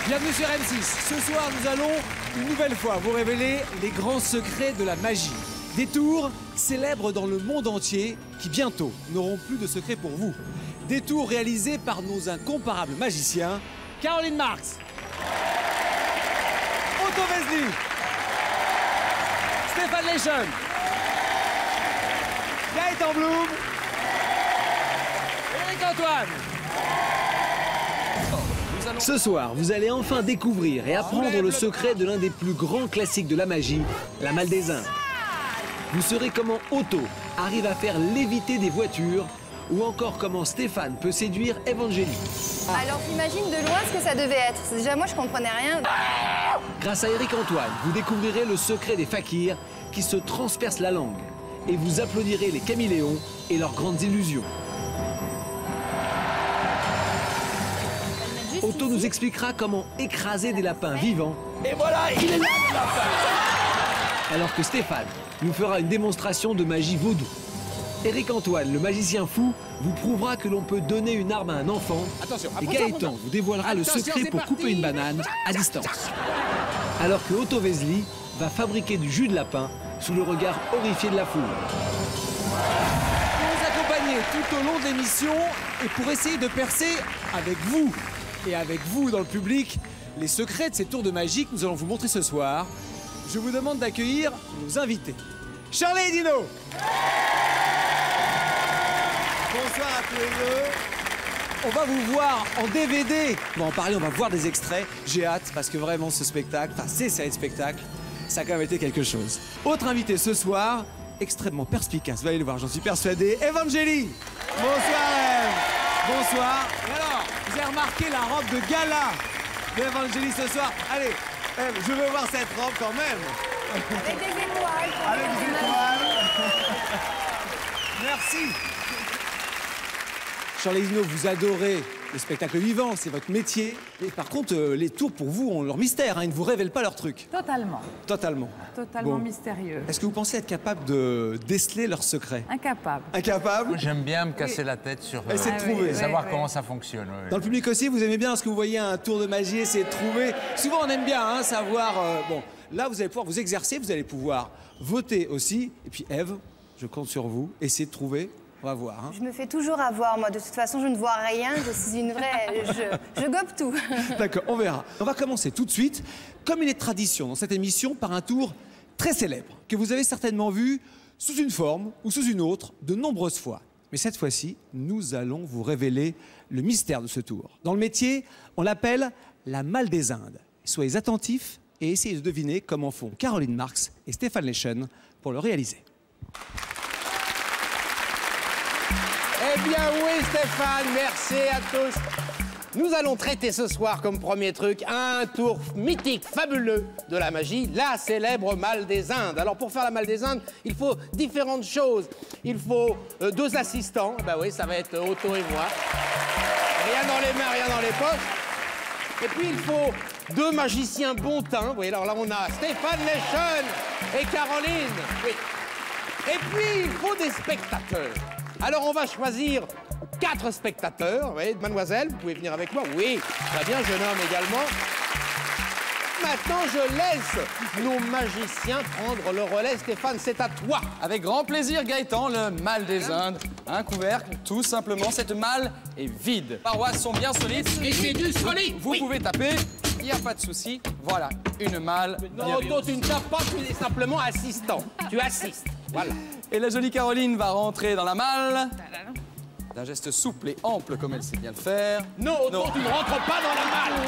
Bienvenue sur M6. Ce soir, nous allons une nouvelle fois vous révéler les grands secrets de la magie. Des tours célèbres dans le monde entier qui bientôt n'auront plus de secrets pour vous. Des tours réalisés par nos incomparables magiciens, Caroline Marx, Otto Vesely, Stéphane Leschen, Gaëtan Bloom, Éric Antoine. Ce soir, vous allez enfin découvrir et apprendre le secret de l'un des plus grands classiques de la magie, la Malle des Indes. Vous saurez comment Otto arrive à faire léviter des voitures ou encore comment Stéphane peut séduire Evangélie. Alors t'imagines de loin ce que ça devait être. Déjà moi je comprenais rien. Grâce à Éric Antoine, vous découvrirez le secret des fakirs qui se transpercent la langue et vous applaudirez les caméléons et leurs grandes illusions. Otto nous expliquera comment écraser des lapins vivants. Et voilà, il est là le lapin. Alors que Stéphane nous fera une démonstration de magie vaudou. Éric Antoine, le magicien fou, vous prouvera que l'on peut donner une arme à un enfant. Attention, et Gaëtan vous dévoilera le secret pour couper une banane à distance. Alors que Otto Vesely va fabriquer du jus de lapin sous le regard horrifié de la foule. Pour vous accompagner tout au long de l'émission et pour essayer de percer avec vous et avec vous dans le public les secrets de ces tours de magie que nous allons vous montrer ce soir, je vous demande d'accueillir nos invités. Charlie et Dino. Bonsoir à tous les deux. On va vous voir en DVD. On va en parler, on va voir des extraits. J'ai hâte parce que vraiment ce spectacle, enfin ces séries de spectacles, ça a quand même été quelque chose. Autre invité ce soir, extrêmement perspicace, vous allez le voir, j'en suis persuadé, Evangélie. Bonsoir Eve. Bonsoir. Et alors, vous avez remarqué la robe de gala d'Evangélie ce soir. Allez, Eve, je veux voir cette robe quand même. Avec des étoiles. Avec des étoiles. Merci. Charlie Dino, vous adorez le spectacle vivant, c'est votre métier. Et par contre, les tours pour vous ont leur mystère, hein, ils ne vous révèlent pas leur truc. Totalement. Totalement. Totalement mystérieux. Est-ce que vous pensez être capable de déceler leurs secrets? Incapable. Incapable? J'aime bien me casser la tête sur essayer de trouver. savoir comment ça fonctionne. Dans le public aussi, vous aimez bien ce que vous voyez un tour de magie, essayer de trouver. Souvent, on aime bien hein, savoir. Bon, là, vous allez pouvoir vous exercer, vous allez pouvoir voter aussi. Et puis, Eve, je compte sur vous. Essayez de trouver. On va voir. Hein. Je me fais toujours avoir, moi. De toute façon, je ne vois rien. Je suis une vraie... Je gobe tout. D'accord, on verra. On va commencer tout de suite, comme il est tradition dans cette émission, par un tour très célèbre, que vous avez certainement vu sous une forme ou sous une autre de nombreuses fois. Mais cette fois-ci, nous allons vous révéler le mystère de ce tour. Dans le métier, on l'appelle la Malle des Indes. Soyez attentifs et essayez de deviner comment font Caroline Marx et Stéphane Leschen pour le réaliser. Eh bien oui Stéphane, merci à tous. Nous allons traiter ce soir comme premier truc un tour mythique, fabuleux de la magie, la célèbre Malle des Indes. Alors pour faire la Malle des Indes, il faut différentes choses. Il faut 2 assistants, ben oui ça va être Otto et moi. Rien dans les mains, rien dans les poches. Et puis il faut 2 magiciens bon teint. Oui, alors là on a Stéphane Leschen et Caroline. Oui. Et puis il faut des spectateurs. Alors on va choisir 4 spectateurs. Oui, mademoiselle, vous pouvez venir avec moi. Oui, très bien, jeune homme également. Maintenant, je laisse nos magiciens prendre le relais. Stéphane, c'est à toi. Avec grand plaisir, Gaëtan, le Malle des Indes. Un couvercle, tout simplement. Cette malle est vide. Les parois sont bien solides. Et c'est du solide. Vous pouvez taper, il n'y a pas de souci. Voilà, une malle. Non, Otto, tu ne tapes pas, tu es simplement assistant. Tu assistes. Voilà. Et la jolie Caroline va rentrer dans la malle. D'un geste souple et ample comme elle sait bien le faire. Non, Otto, tu ne rentres pas dans la malle.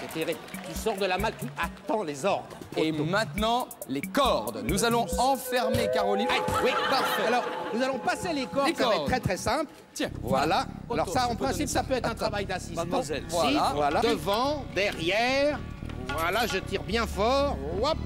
C'est terrible. Tu sors de la malle, tu attends les ordres. Et maintenant, les cordes. Nous allons enfermer Caroline. Aïe, oui, parfait. Alors, nous allons passer les cordes. Ça va être très très simple. Tiens, voilà. Otto, Alors ça, en je peux principe, donner ça peut être un travail d'assistant. Mademoiselle, Si, voilà. Devant, derrière. Voilà, je tire bien fort. Hop,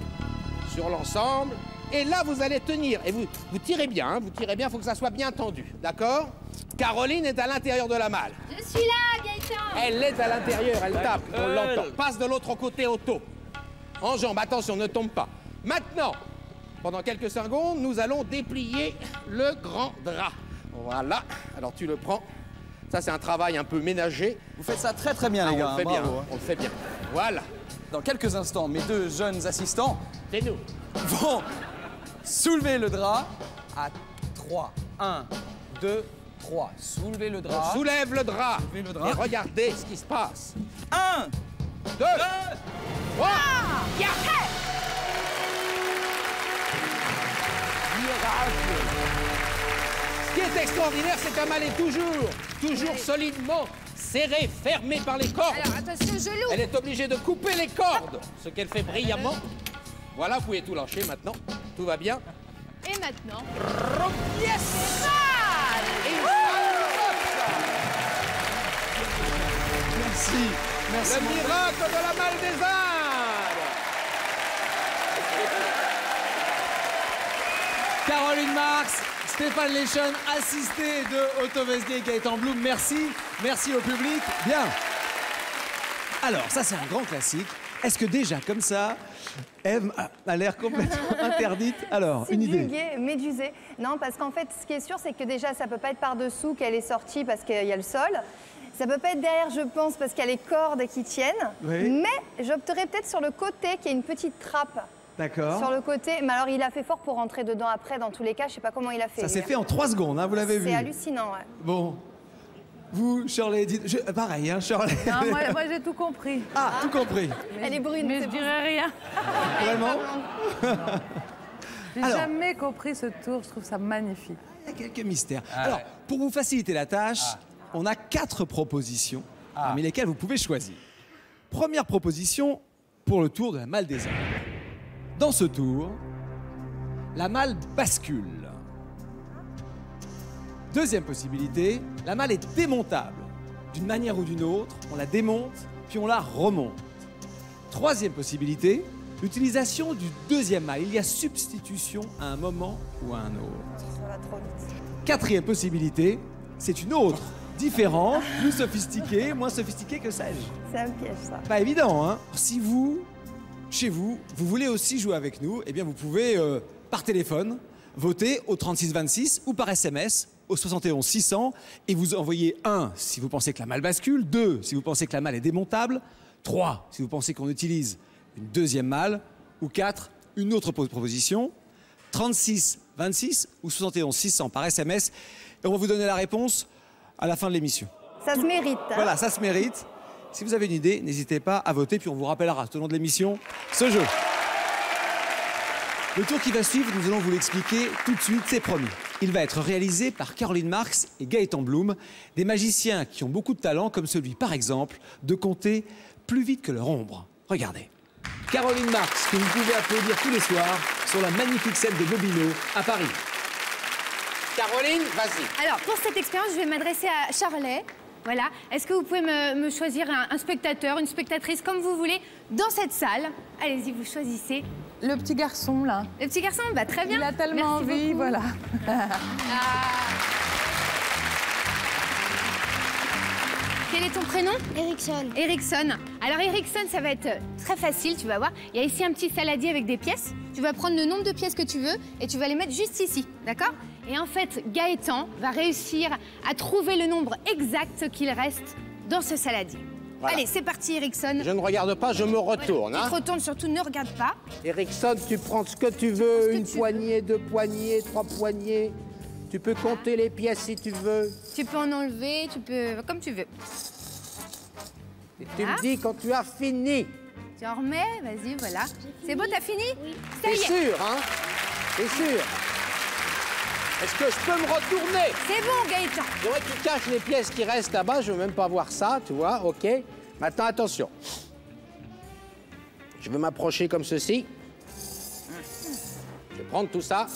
sur l'ensemble. Et là, vous allez tenir. Et vous tirez bien, hein, vous tirez bien, il faut que ça soit bien tendu. D'accord? Caroline est à l'intérieur de la malle. Je suis là, Gaëtan. Elle est à l'intérieur, elle tape, on l'entend. Passe de l'autre côté, Otto. En jambe, attention, ne tombe pas. Maintenant, pendant quelques secondes, nous allons déplier le grand drap. Voilà, alors tu le prends. Ça, c'est un travail un peu ménager. Vous faites ça très très bien, les gars. On le fait bien, Bravo. on le fait bien. Voilà. Dans quelques instants, mes deux jeunes assistants C'est nous. vont soulever le drap à 3. 1, 2, 3. Soulevez le drap. On soulève le drap. Soulevez le drap. Et regardez ce qui se passe. 1, 2, 3. Ce qui est extraordinaire, c'est qu'un mal est toujours solidement serré, fermé par les cordes. Alors, attention, genou. Elle est obligée de couper les cordes, ce qu'elle fait brillamment. Voilà, vous pouvez tout lâcher maintenant. Tout va bien. Et maintenant. Yes! Merci. Merci. Le miracle de la malle des Indes! Caroline Marx, Stéphane Leschon, assisté de Otto Wesdier et Gaëtan Blum. Merci. Merci au public. Bien. Alors, ça, c'est un grand classique. Est-ce que déjà, comme ça, Ève a l'air complètement interdite? Alors, une idée. Subjuguée, médusée. Non, parce qu'en fait, ce qui est sûr, c'est que déjà, ça peut pas être par-dessous qu'elle est sortie parce qu'il y a le sol. Ça peut pas être derrière, je pense, parce qu'il y a les cordes qui tiennent. Oui. Mais j'opterais peut-être sur le côté, qui est une petite trappe. D'accord. Sur le côté. Mais alors, il a fait fort pour rentrer dedans après, dans tous les cas. Je sais pas comment il a fait. Ça s'est lui. fait en 3 secondes, hein, vous l'avez vu. C'est hallucinant, ouais. Bon. Vous, Shirley, dites... pareil, hein, Shirley. Non, moi j'ai tout compris. Ah, tout compris. Elle est brune. Mais c'est je bon. dirais rien. Vraiment? J'ai Alors. jamais compris ce tour, je trouve ça magnifique. Il y a quelques mystères. Alors, pour vous faciliter la tâche, on a 4 propositions, parmi lesquelles vous pouvez choisir. Première proposition pour le tour de la malle des Indes. Dans ce tour, la malle bascule. Deuxième possibilité, la malle est démontable. D'une manière ou d'une autre, on la démonte, puis on la remonte. Troisième possibilité, l'utilisation du deuxième maille. Il y a substitution à un moment ou à un autre. Ça va trop vite. Quatrième possibilité, c'est une autre, différente, plus sophistiquée, moins sophistiquée que sais-je. C'est un piège, ça. Pas évident, hein? Si vous, chez vous, vous voulez aussi jouer avec nous, eh bien vous pouvez, par téléphone, voter au 3626 ou par SMS au 71 600 et vous envoyez 1 si vous pensez que la malle bascule, 2 si vous pensez que la malle est démontable, 3 si vous pensez qu'on utilise une deuxième malle, ou 4 une autre proposition, 36 26 ou 71 600 par SMS et on va vous donner la réponse à la fin de l'émission. Ça se mérite. Hein. Voilà, ça se mérite. Si vous avez une idée, n'hésitez pas à voter, puis on vous rappellera tout au long de l'émission ce jeu. Le tour qui va suivre, nous allons vous l'expliquer tout de suite, c'est promis. Il va être réalisé par Caroline Marx et Gaëtan Blum, des magiciens qui ont beaucoup de talent, comme celui, par exemple, de compter plus vite que leur ombre. Regardez. Caroline Marx, que vous pouvez applaudir tous les soirs sur la magnifique scène de Bobino à Paris. Caroline, vas-y. Alors, pour cette expérience, je vais m'adresser à Charlet. Voilà. Est-ce que vous pouvez me choisir un spectateur, une spectatrice, comme vous voulez, dans cette salle? Allez-y, vous choisissez. Le petit garçon, là. Le petit garçon, bah très bien. Il a tellement Merci envie, beaucoup. voilà. Quel est ton prénom? Erickson. Erickson. Alors Erickson, ça va être très facile, tu vas voir. Il y a ici un petit saladier avec des pièces. Tu vas prendre le nombre de pièces que tu veux et tu vas les mettre juste ici, d'accord? Et en fait, Gaëtan va réussir à trouver le nombre exact qu'il reste dans ce saladier. Voilà. Allez, c'est parti Erickson. Je ne regarde pas, je me retourne. Tu te Hein. retournes, surtout ne regarde pas. Erickson, tu prends ce que tu veux, prends ce que une tu veux. poignée, 2 poignées, 3 poignées. Tu peux compter les pièces si tu veux. Tu peux en enlever, tu peux... comme tu veux. Et tu Ah. me dis quand tu as fini. Tu en remets, vas-y, voilà. C'est bon, t'as fini? Oui. Ça T'es y est, sûr, hein? T'es sûr? Est-ce que je peux me retourner? c'est bon Gaëtan. J'aimerais que tu caches les pièces qui restent là-bas, je veux même pas voir ça, tu vois, ok? Maintenant, attention. Je vais m'approcher comme ceci. Je vais prendre tout ça.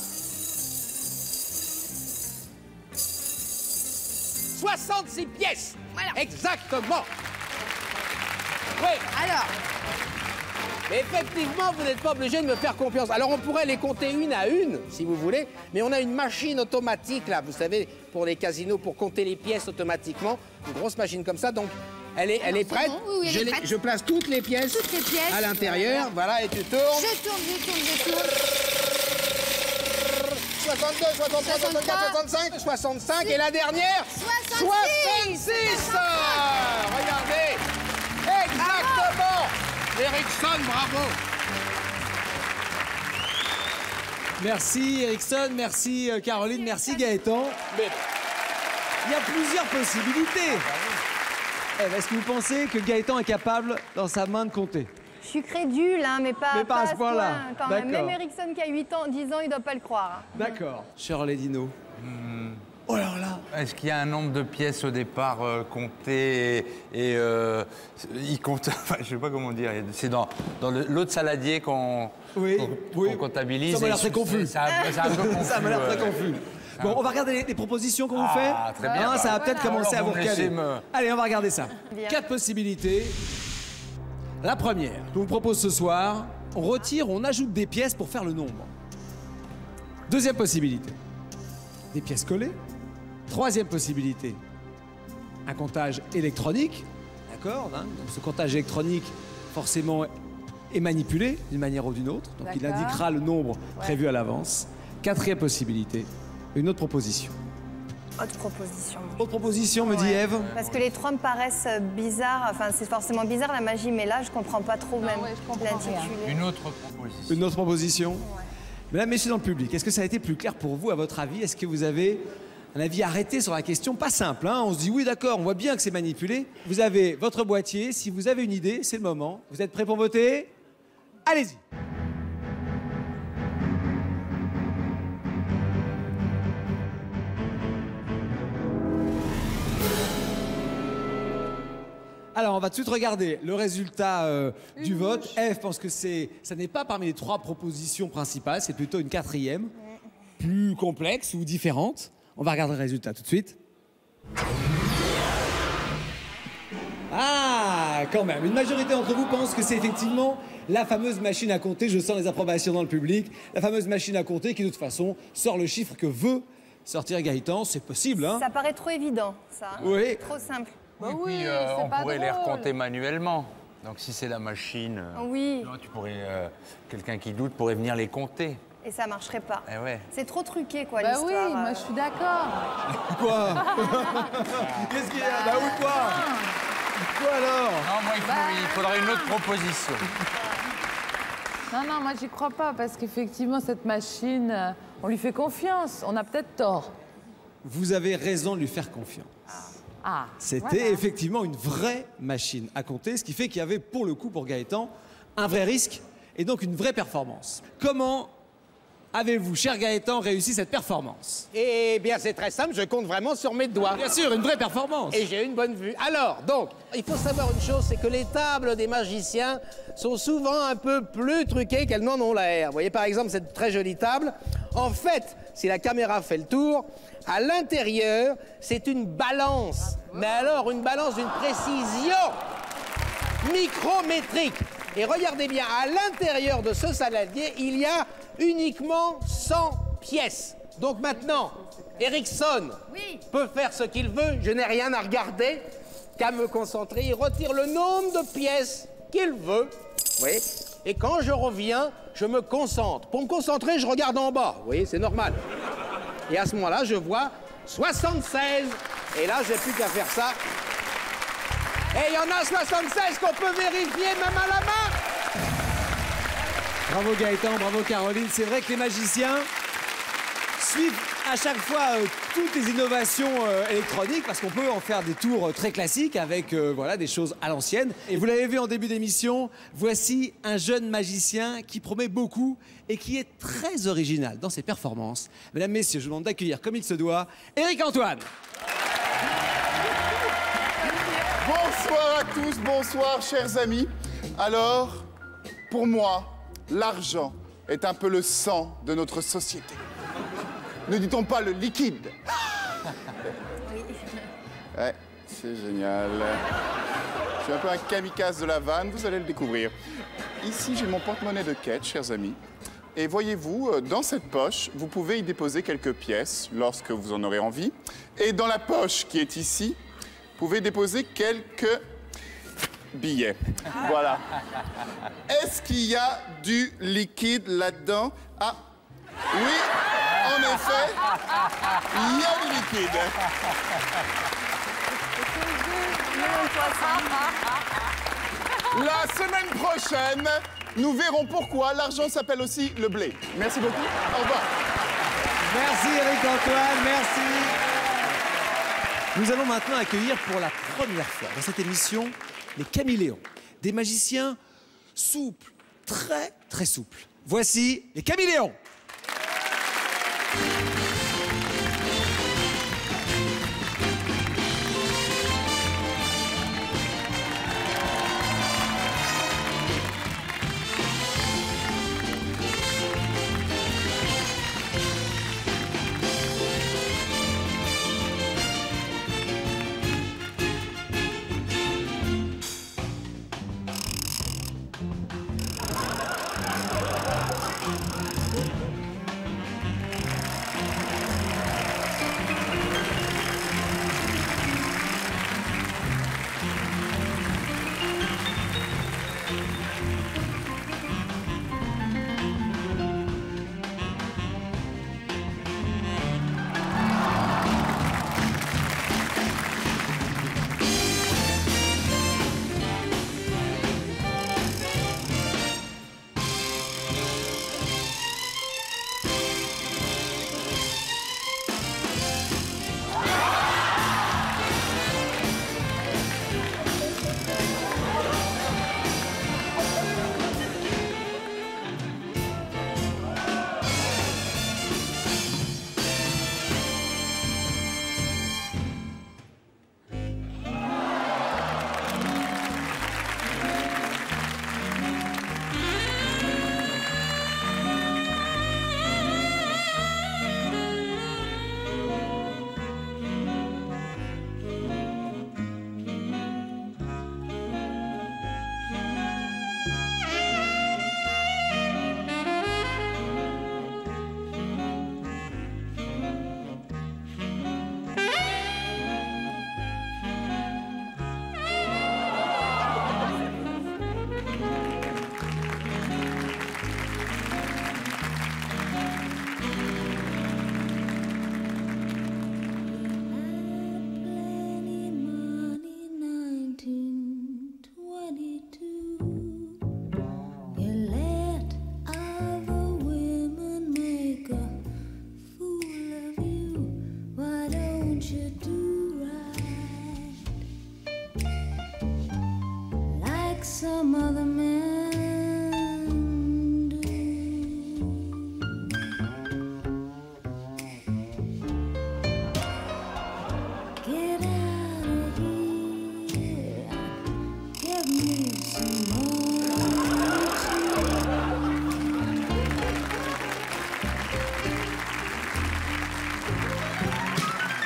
66 pièces! Voilà. Exactement! Oui, Alors, mais effectivement, vous n'êtes pas obligé de me faire confiance. Alors, on pourrait les compter une à une, si vous voulez, mais on a une machine automatique, là, vous savez, pour les casinos, pour compter les pièces automatiquement. Une grosse machine comme ça, donc elle est c'est prête. bon, oui, elle est prête. Je place toutes les pièces, Toutes les pièces. à l'intérieur, voilà, et tu tournes. je tourne. 62, 63, 64, 65, 65, et la dernière 66. Regardez. Exactement. Ericsson, bravo. Merci Ericsson, merci Caroline, merci Gaëtan. Il y a plusieurs possibilités. Est-ce que vous pensez que Gaëtan est capable, dans sa main, de compter? Je suis crédule, hein, mais pas à ce point-là. quand même. D'accord. Même Ericsson qui a 10 ans, il ne doit pas le croire. D'accord. Shirley Dino. Oh là là. Est-ce qu'il y a un nombre de pièces au départ compté et il compte, enfin, je sais pas comment dire, c'est dans l'autre saladier qu'on comptabilise. Ça m'a l'air très confus. C'est un peu confus. Ça m'a l'air très confus. Bon, on va regarder les propositions qu'on vous fait. Très bien. Ça va peut-être commencer à vous recaler. Me... Allez, on va regarder ça. Bien. 4 possibilités. La première, je vous propose ce soir, on retire, on ajoute des pièces pour faire le nombre. Deuxième possibilité, des pièces collées. Troisième possibilité, un comptage électronique. D'accord, hein, donc ce comptage électronique, forcément, est manipulé d'une manière ou d'une autre. Donc il indiquera le nombre prévu à l'avance. Quatrième possibilité, une autre proposition. Autre proposition. Autre proposition, me dit Ouais. Ève. Parce que les trois me paraissent bizarres. Enfin, c'est forcément bizarre la magie, mais là, je comprends pas trop même ouais, je comprends l'intitulé. Une autre proposition. Une autre proposition. Mesdames, messieurs dans le public, est-ce que ça a été plus clair pour vous, à votre avis? Est-ce que vous avez un avis arrêté sur la question? Pas simple, hein? On se dit oui, d'accord, on voit bien que c'est manipulé. Vous avez votre boîtier. Si vous avez une idée, c'est le moment. Vous êtes prêts pour voter? Allez-y. Alors, on va tout de suite regarder le résultat du vote. Ève pense que ça n'est pas parmi les 3 propositions principales, c'est plutôt une 4e, plus complexe ou différente. On va regarder le résultat tout de suite. Ah, quand même, une majorité d'entre vous pense que c'est effectivement la fameuse machine à compter. Je sens les approbations dans le public. La fameuse machine à compter qui, de toute façon, sort le chiffre que veut sortir Gaëtan. C'est possible, hein? Ça paraît trop évident, ça. Oui. Trop simple. Et puis, on pourrait les recompter manuellement. Donc si c'est la machine, Oui. tu pourrais, quelqu'un qui doute pourrait venir les compter. Et ça marcherait pas. Eh ouais. C'est trop truqué, quoi, Bah l'histoire. oui, moi je suis d'accord. Quoi? Qu'est-ce qu'il y a? Bah oui, quoi? Quoi alors? Non, moi, il faudrait une autre proposition. Non, moi j'y crois pas parce qu'effectivement cette machine, on lui fait confiance. On a peut-être tort. Vous avez raison de lui faire confiance. Ah, C'était voilà. effectivement une vraie machine à compter, ce qui fait qu'il y avait pour le coup, pour Gaëtan, un vrai risque et donc une vraie performance. Comment avez-vous, cher Gaëtan, réussi cette performance? Eh bien, c'est très simple, je compte vraiment sur mes doigts. Bien sûr, une vraie performance. Et j'ai une bonne vue. Alors, donc, il faut savoir une chose, c'est que les tables des magiciens sont souvent un peu plus truquées qu'elles n'en ont l'air. Vous voyez, par exemple, cette très jolie table. En fait, si la caméra fait le tour, à l'intérieur, c'est une balance. Mais alors, une balance d'une précision micrométrique. Et regardez bien, à l'intérieur de ce saladier, il y a uniquement 100 pièces. Donc maintenant, Ericsson peut faire ce qu'il veut. Je n'ai rien à regarder qu'à me concentrer. Il retire le nombre de pièces qu'il veut. Vous voyez? Et quand je reviens, je me concentre. Pour me concentrer, je regarde en bas. Vous voyez, c'est normal. Et à ce moment-là, je vois 76. Et là, j'ai plus qu'à faire ça. Et il y en a 76 qu'on peut vérifier même à la main. Bravo Gaëtan, bravo Caroline. C'est vrai que les magiciens suivent à chaque fois toutes les innovations électroniques parce qu'on peut en faire des tours très classiques avec voilà, des choses à l'ancienne. Et vous l'avez vu en début d'émission, voici un jeune magicien qui promet beaucoup et qui est très original dans ses performances. Mesdames, messieurs, je vous demande d'accueillir comme il se doit Éric Antoine. Bonsoir à tous, bonsoir chers amis. Alors, pour moi, l'argent est un peu le sang de notre société. Ne dit-on pas le liquide? Ouais, c'est génial. Je suis un peu un kamikaze de la vanne, vous allez le découvrir. Ici, j'ai mon porte-monnaie de quête, chers amis. Et voyez-vous, dans cette poche, vous pouvez y déposer quelques pièces lorsque vous en aurez envie. Et dans la poche qui est ici, vous pouvez déposer quelques billets. Voilà. Est-ce qu'il y a du liquide là-dedans? Ah, oui, en effet, il y a du liquide. La semaine prochaine, nous verrons pourquoi l'argent s'appelle aussi le blé. Merci beaucoup. Au revoir. Merci Eric-Antoine, merci. Nous allons maintenant accueillir pour la première fois dans cette émission les caméléons. Des magiciens souples, très très souples. Voici les caméléons. Some other man do. Get out of here, give me some more.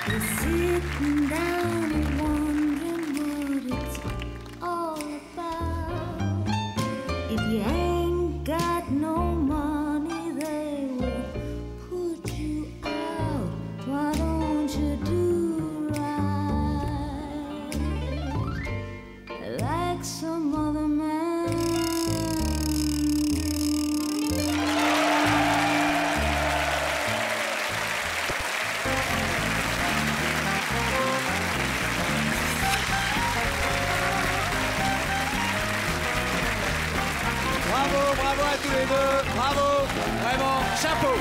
You're sitting down and wondering what it's all about. If you ain't got no money, they will put you out. Why don't you do right like some other man do? Bravo, bravo à tous les deux, bravo, vraiment, chapeau.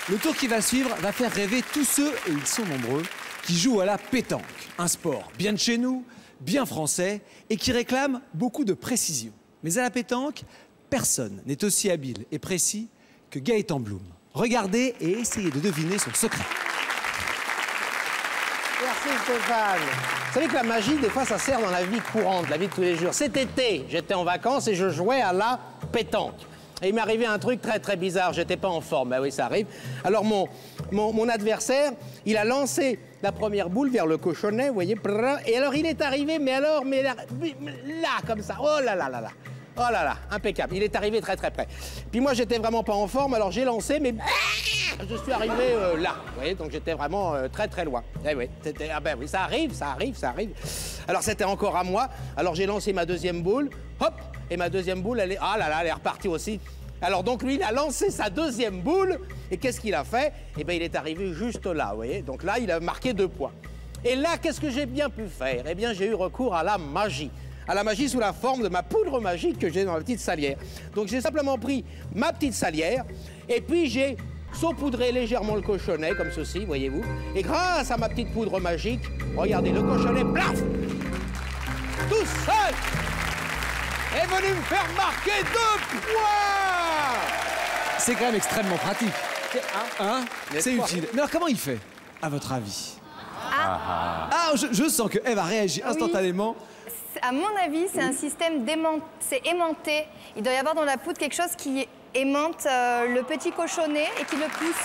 Le tour qui va suivre va faire rêver tous ceux, et ils sont nombreux, qui jouent à la pétanque. Un sport bien de chez nous, bien français, et qui réclame beaucoup de précision. Mais à la pétanque, personne n'est aussi habile et précis que Gaëtan Bloom. Regardez et essayez de deviner son secret. Merci Stéphane. Vous savez que la magie, des fois, ça sert dans la vie courante, la vie de tous les jours. Cet été, j'étais en vacances et je jouais à la pétanque. Et il m'est arrivé un truc très très bizarre, j'étais pas en forme, bah oui ça arrive. Alors mon adversaire, il a lancé la première boule vers le cochonnet, vous voyez, et alors il est arrivé, mais là, comme ça, oh là là là là. Oh là là, impeccable. Il est arrivé très très près. Puis moi, j'étais vraiment pas en forme, alors j'ai lancé, mais je suis arrivé là. Vous voyez, donc j'étais vraiment très très loin. Eh oui, ah ben oui, ça arrive. Alors c'était encore à moi. Alors j'ai lancé ma deuxième boule, hop, et ma deuxième boule, elle est, ah là là, elle est repartie aussi. Alors donc lui, il a lancé sa deuxième boule, et qu'est-ce qu'il a fait? Eh bien, il est arrivé juste là, vous voyez. Donc là, il a marqué 2 points. Et là, qu'est-ce que j'ai bien pu faire? Eh bien, j'ai eu recours à la magie. À la magie sous la forme de ma poudre magique que j'ai dans ma petite salière. Donc, j'ai simplement pris ma petite salière et puis j'ai saupoudré légèrement le cochonnet, comme ceci, voyez-vous. Et grâce à ma petite poudre magique, regardez, le cochonnet, plaf, tout seul, est venu me faire marquer 2 points. C'est quand même extrêmement pratique. Hein? N'est-ce C'est pas? utile. Mais alors, comment il fait, à votre avis? Je sens que Ève a réagi instantanément. À mon avis, c'est un système c'est aimanté. Il doit y avoir dans la poudre quelque chose qui aimante le petit cochonnet et qui le pousse.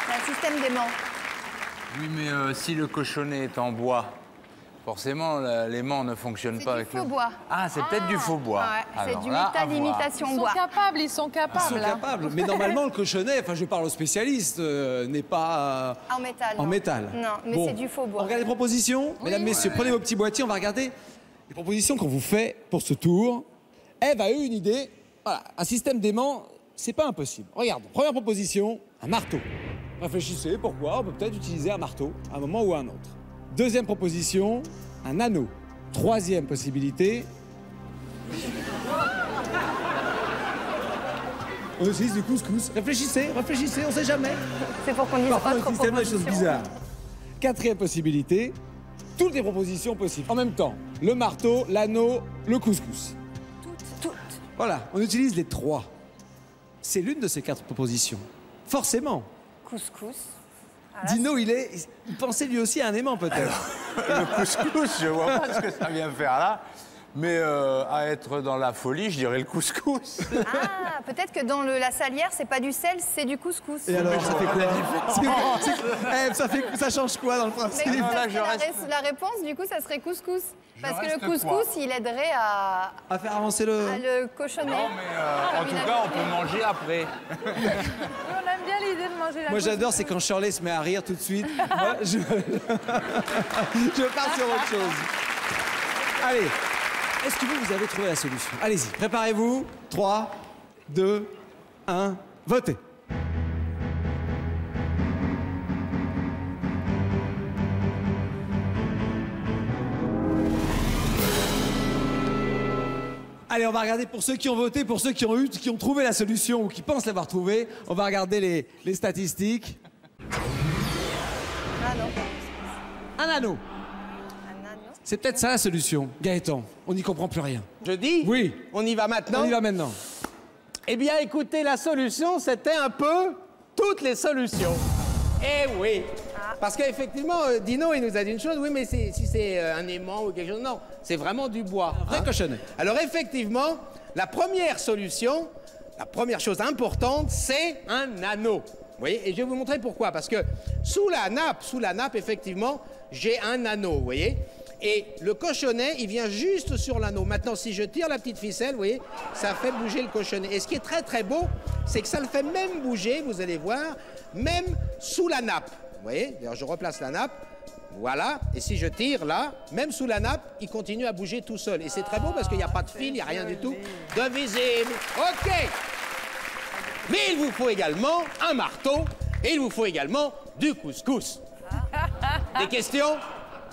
C'est un système d'aimant. Oui, mais si le cochonnet est en bois, forcément, l'aimant ne fonctionne pas avec C'est du faux bois. Ah, c'est peut-être du faux bois. Ouais, c'est Alors du là, à métal voir. d'imitation Ils sont bois. capables, ils sont Ils capables. sont hein. capables. Mais normalement, le cochonnet, enfin, je parle aux spécialistes, n'est pas En métal. en non. métal. Non, mais Bon. c'est du faux On bois. regarde les propositions. Mesdames, messieurs, prenez vos petits boîtiers, on va regarder les propositions qu'on vous fait pour ce tour. Ève a eu une idée. Voilà, un système d'aimant, c'est pas impossible. Regarde, première proposition, un marteau. Réfléchissez, pourquoi on peut peut-être utiliser un marteau à un moment ou à un autre. Deuxième proposition, un anneau. Troisième possibilité. On utilise du couscous. Réfléchissez, on sait jamais. C'est pour qu'on dise Parfois, autre le système a des choses proposition. bizarres. Quatrième possibilité, toutes les propositions possibles. En même temps, le marteau, l'anneau, le couscous. Toutes. Voilà, on utilise les 3. C'est l'une de ces 4 propositions. Forcément. Couscous. Dino, il pensait lui aussi à un aimant, peut-être. Le couscous, je vois pas ce que ça vient faire là. Mais à être dans la folie, je dirais le couscous. Ah, peut-être que dans la salière, c'est pas du sel, c'est du couscous. Et alors, ça fait quoi ça change quoi dans le principe? Mais là, ça je serait reste- la réponse, du coup, ça serait couscous. Parce que le reste couscous, quoi il aiderait à faire avancer le... le cochonnet. Non, mais en tout cas, on peut manger après. On aime bien l'idée de manger la Moi, couscous. j'adore, c'est quand Shirley se met à rire tout de suite. Moi, je pars sur autre chose. Allez, est-ce que vous avez trouvé la solution? Allez-y, préparez-vous. 3, 2, 1, votez. Allez, on va regarder pour ceux qui ont voté, pour ceux qui ont trouvé la solution ou qui pensent l'avoir trouvée. On va regarder les statistiques. Ah non. Un anneau. Un anneau. C'est peut-être ça la solution. Gaëtan, on n'y comprend plus rien. Je dis? Oui. On y va maintenant? On y va maintenant. Eh bien, écoutez, la solution, c'était un peu toutes les solutions. Eh oui. Parce qu'effectivement, Dino, il nous a dit une chose, oui, mais si c'est un aimant ou quelque chose, non, c'est vraiment du bois. Un vrai cochonnet. Alors effectivement, la première solution, la première chose importante, c'est un anneau. Vous voyez? Et je vais vous montrer pourquoi. Parce que sous la nappe, effectivement, j'ai un anneau, vous voyez? Et le cochonnet, il vient juste sur l'anneau. Maintenant, si je tire la petite ficelle, vous voyez, ça fait bouger le cochonnet. Et ce qui est très très beau, c'est que ça le fait même bouger, vous allez voir, même sous la nappe. Vous voyez? D'ailleurs, je replace la nappe. Voilà. Et si je tire là, même sous la nappe, il continue à bouger tout seul. Et c'est très beau parce qu'il n'y a pas de fil, il n'y a rien du tout de visible. OK. Mais il vous faut également un marteau et il vous faut également du couscous. Des questions?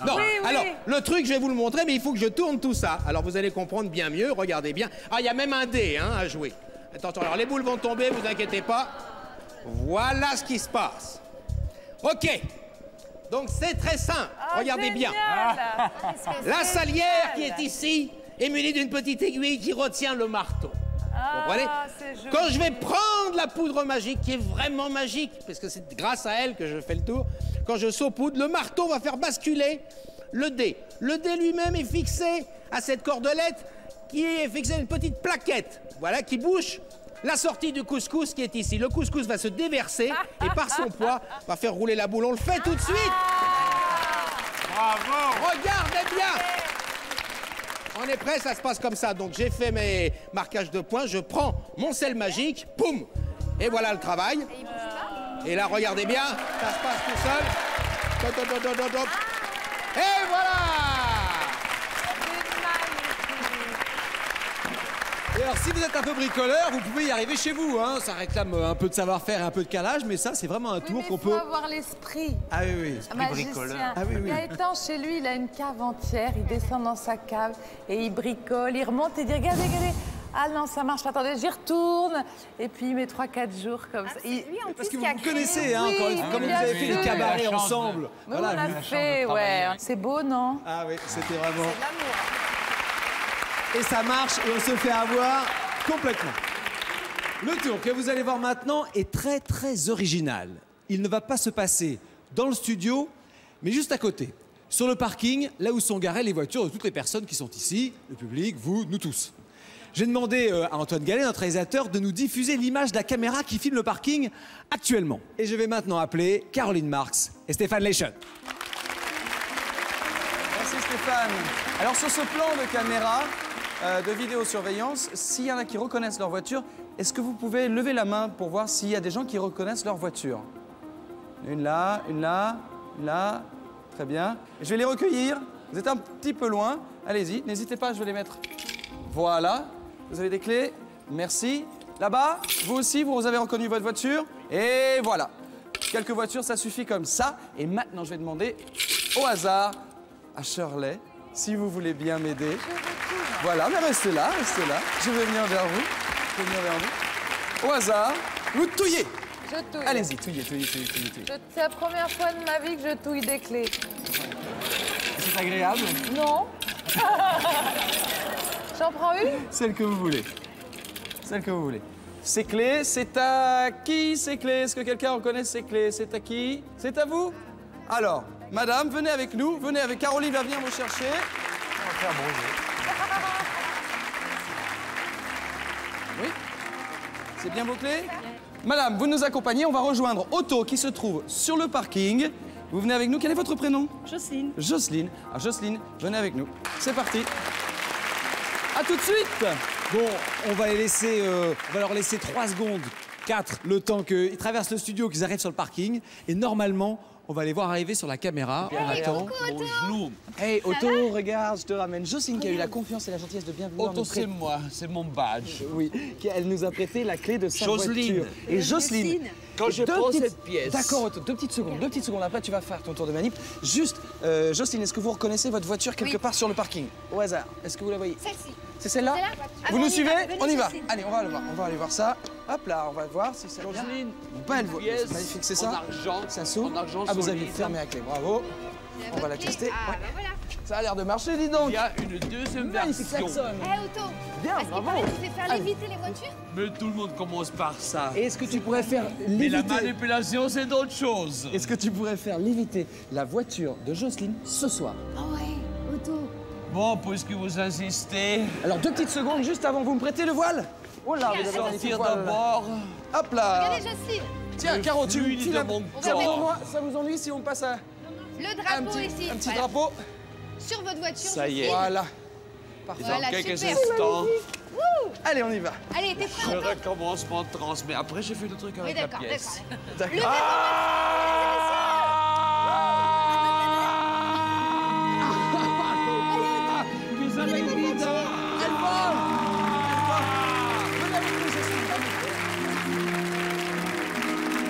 Non. Oui, oui. Alors, le truc, je vais vous le montrer, mais il faut que je tourne tout ça. Alors, vous allez comprendre bien mieux. Regardez bien. Ah, il y a même un dé hein, à jouer. Attention, alors les boules vont tomber, vous inquiétez pas. Voilà ce qui se passe. OK. Donc, c'est très simple. Regardez bien. La salière qui est ici est munie d'une petite aiguille qui retient le marteau. Vous comprenez? Quand je vais prendre la poudre magique, qui est vraiment magique, parce que c'est grâce à elle que je fais le tour, quand je saupoudre, le marteau va faire basculer le dé. Le dé lui-même est fixé à cette cordelette qui est fixée à une petite plaquette, voilà, qui bouche la sortie du couscous qui est ici. Le couscous va se déverser et par son poids va faire rouler la boule. On le fait tout de suite. Bravo! Regardez bien. On est prêt, ça se passe comme ça. Donc j'ai fait mes marquages de points, je prends mon sel magique, poum, et voilà le travail. Et là, regardez bien, ça se passe tout seul. Dop, dop, dop, dop, dop. Et voilà. Et alors, si vous êtes un peu bricoleur, vous pouvez y arriver chez vous. Hein. Ça réclame un peu de savoir-faire et un peu de calage, mais ça, c'est vraiment un tour qu'on peut... Il faut avoir l'esprit. Ah oui, oui. Un magicien. Ah oui, oui. Gaëtan, chez lui, il a une cave entière. Il descend dans sa cave et il bricole. Il remonte et il dit, regardez, regardez. Ah non, ça marche pas. Attendez, j'y retourne. Et puis, il met 3-4 jours comme ça. Parce que vous vous connaissez, hein, comme vous avez fait les cabarets ensemble. Oui, voilà, on a fait, ouais. C'est beau, non? Ah oui, c'était vraiment... C'est l'amour. Et ça marche et on se fait avoir complètement. Le tour que vous allez voir maintenant est très, très original. Il ne va pas se passer dans le studio, mais juste à côté. Sur le parking, là où sont garées les voitures de toutes les personnes qui sont ici, le public, vous, nous tous. J'ai demandé à Antoine Gallet, notre réalisateur, de nous diffuser l'image de la caméra qui filme le parking actuellement. Et je vais maintenant appeler Caroline Marx et Stéphane Leichen. Merci Stéphane. Alors sur ce plan de caméra de vidéosurveillance, s'il y en a qui reconnaissent leur voiture, est-ce que vous pouvez lever la main pour voir s'il y a des gens qui reconnaissent leur voiture? Une là, une là, une là. Très bien. Je vais les recueillir. Vous êtes un petit peu loin. Allez-y, n'hésitez pas, je vais les mettre. Voilà. Vous avez des clés. Merci. Là-bas, vous aussi, vous avez reconnu votre voiture. Et voilà. Quelques voitures, ça suffit comme ça. Et maintenant, je vais demander au hasard à Shirley, si vous voulez bien m'aider. Voilà, mais restez là, restez là. Je vais venir vers vous. Je vais venir vers vous. Au hasard, vous touillez. Je touille. Allez-y, touillez, touillez, touillez, touillez. C'est la première fois de ma vie que je touille des clés. C'est agréable? Non. J'en prends une? Celle que vous voulez. Celle que vous voulez. Ces clés, c'est à qui ces clés? Est-ce que quelqu'un reconnaît ces clés? C'est à qui? C'est à vous? Alors, madame, venez avec nous. Venez avec Caroline, va venir me chercher. On va faire bronzer. Oui? C'est bien vos clés? Madame, vous nous accompagnez. On va rejoindre Otto qui se trouve sur le parking. Vous venez avec nous. Quel est votre prénom? Jocelyne. Jocelyne. Alors, Jocelyne, venez avec nous. C'est parti. À tout de suite. Bon, on va leur laisser 3 secondes, 4, le temps qu'ils traversent le studio, qu'ils arrivent sur le parking. Et normalement, on va les voir arriver sur la caméra. On attend. Bonjour. Hey Otto, regarde, je te ramène Jocelyne qui a eu la confiance et la gentillesse de bien vouloir Otto, nous prêter. c'est moi, c'est mon badge. Oui, elle nous a prêté la clé de sa Jocelyne. voiture. Et Jocelyne. Quand je prends cette pièce. D'accord, Otto, 2 petites secondes. Après, tu vas faire ton tour de manip. Juste, Jocelyne, est-ce que vous reconnaissez votre voiture quelque part sur le parking? Au hasard. Est-ce que vous la voyez? Celle-ci. C'est celle-là? Celle-là. Vous nous suivez? Venez, On y va. Jocelyne. Allez, on va aller voir. On va aller voir ça. Hop là, on va voir si c'est bien. Jocelyne, Belle une voiture. pièce Magnifique, c'est ça? en argent. Ça s'ouvre. En argent Ah, vous aviez solide. fermé la clé. Bravo. On va la tester. Ah, Ouais. bah voilà. Ça a l'air de marcher, dis donc. Il y a une deuxième Magnifique version. klaxon. Otto, Bien, est-ce qu'il bravo. paraît que tu fais faire léviter les voitures? Mais tout le monde commence par ça. Et est-ce que tu pourrais faire Mais la léviter... manipulation, c'est d'autres choses. Est-ce que tu pourrais faire léviter la voiture de Jocelyne ce soir? Oh ouais, Otto. Bon, puisque vous insistez, Alors, 2 petites secondes juste avant, vous me prêtez le voile? Oh là, vous avez un magnifique sortir voile. d'abord. Hop là. Regardez Jocelyne. Tiens, Caro, tu fluide tu de la- mon Tiens, corps. moi, ça vous ennuie si on passe à Le un drapeau petit, ici. un petit Voilà. drapeau? Sur votre voiture. Ça y est. Voilà. Dans Voilà, quelques super. instants, Allez, on y va. Allez, t'es prêt, je Otto? recommence mon trans. Mais après, j'ai fait le truc Oui, avec la d'accord, pièce. d'accord. D'accord. Vous avez vite. Elle va. Venez avec nous, Jocelyne.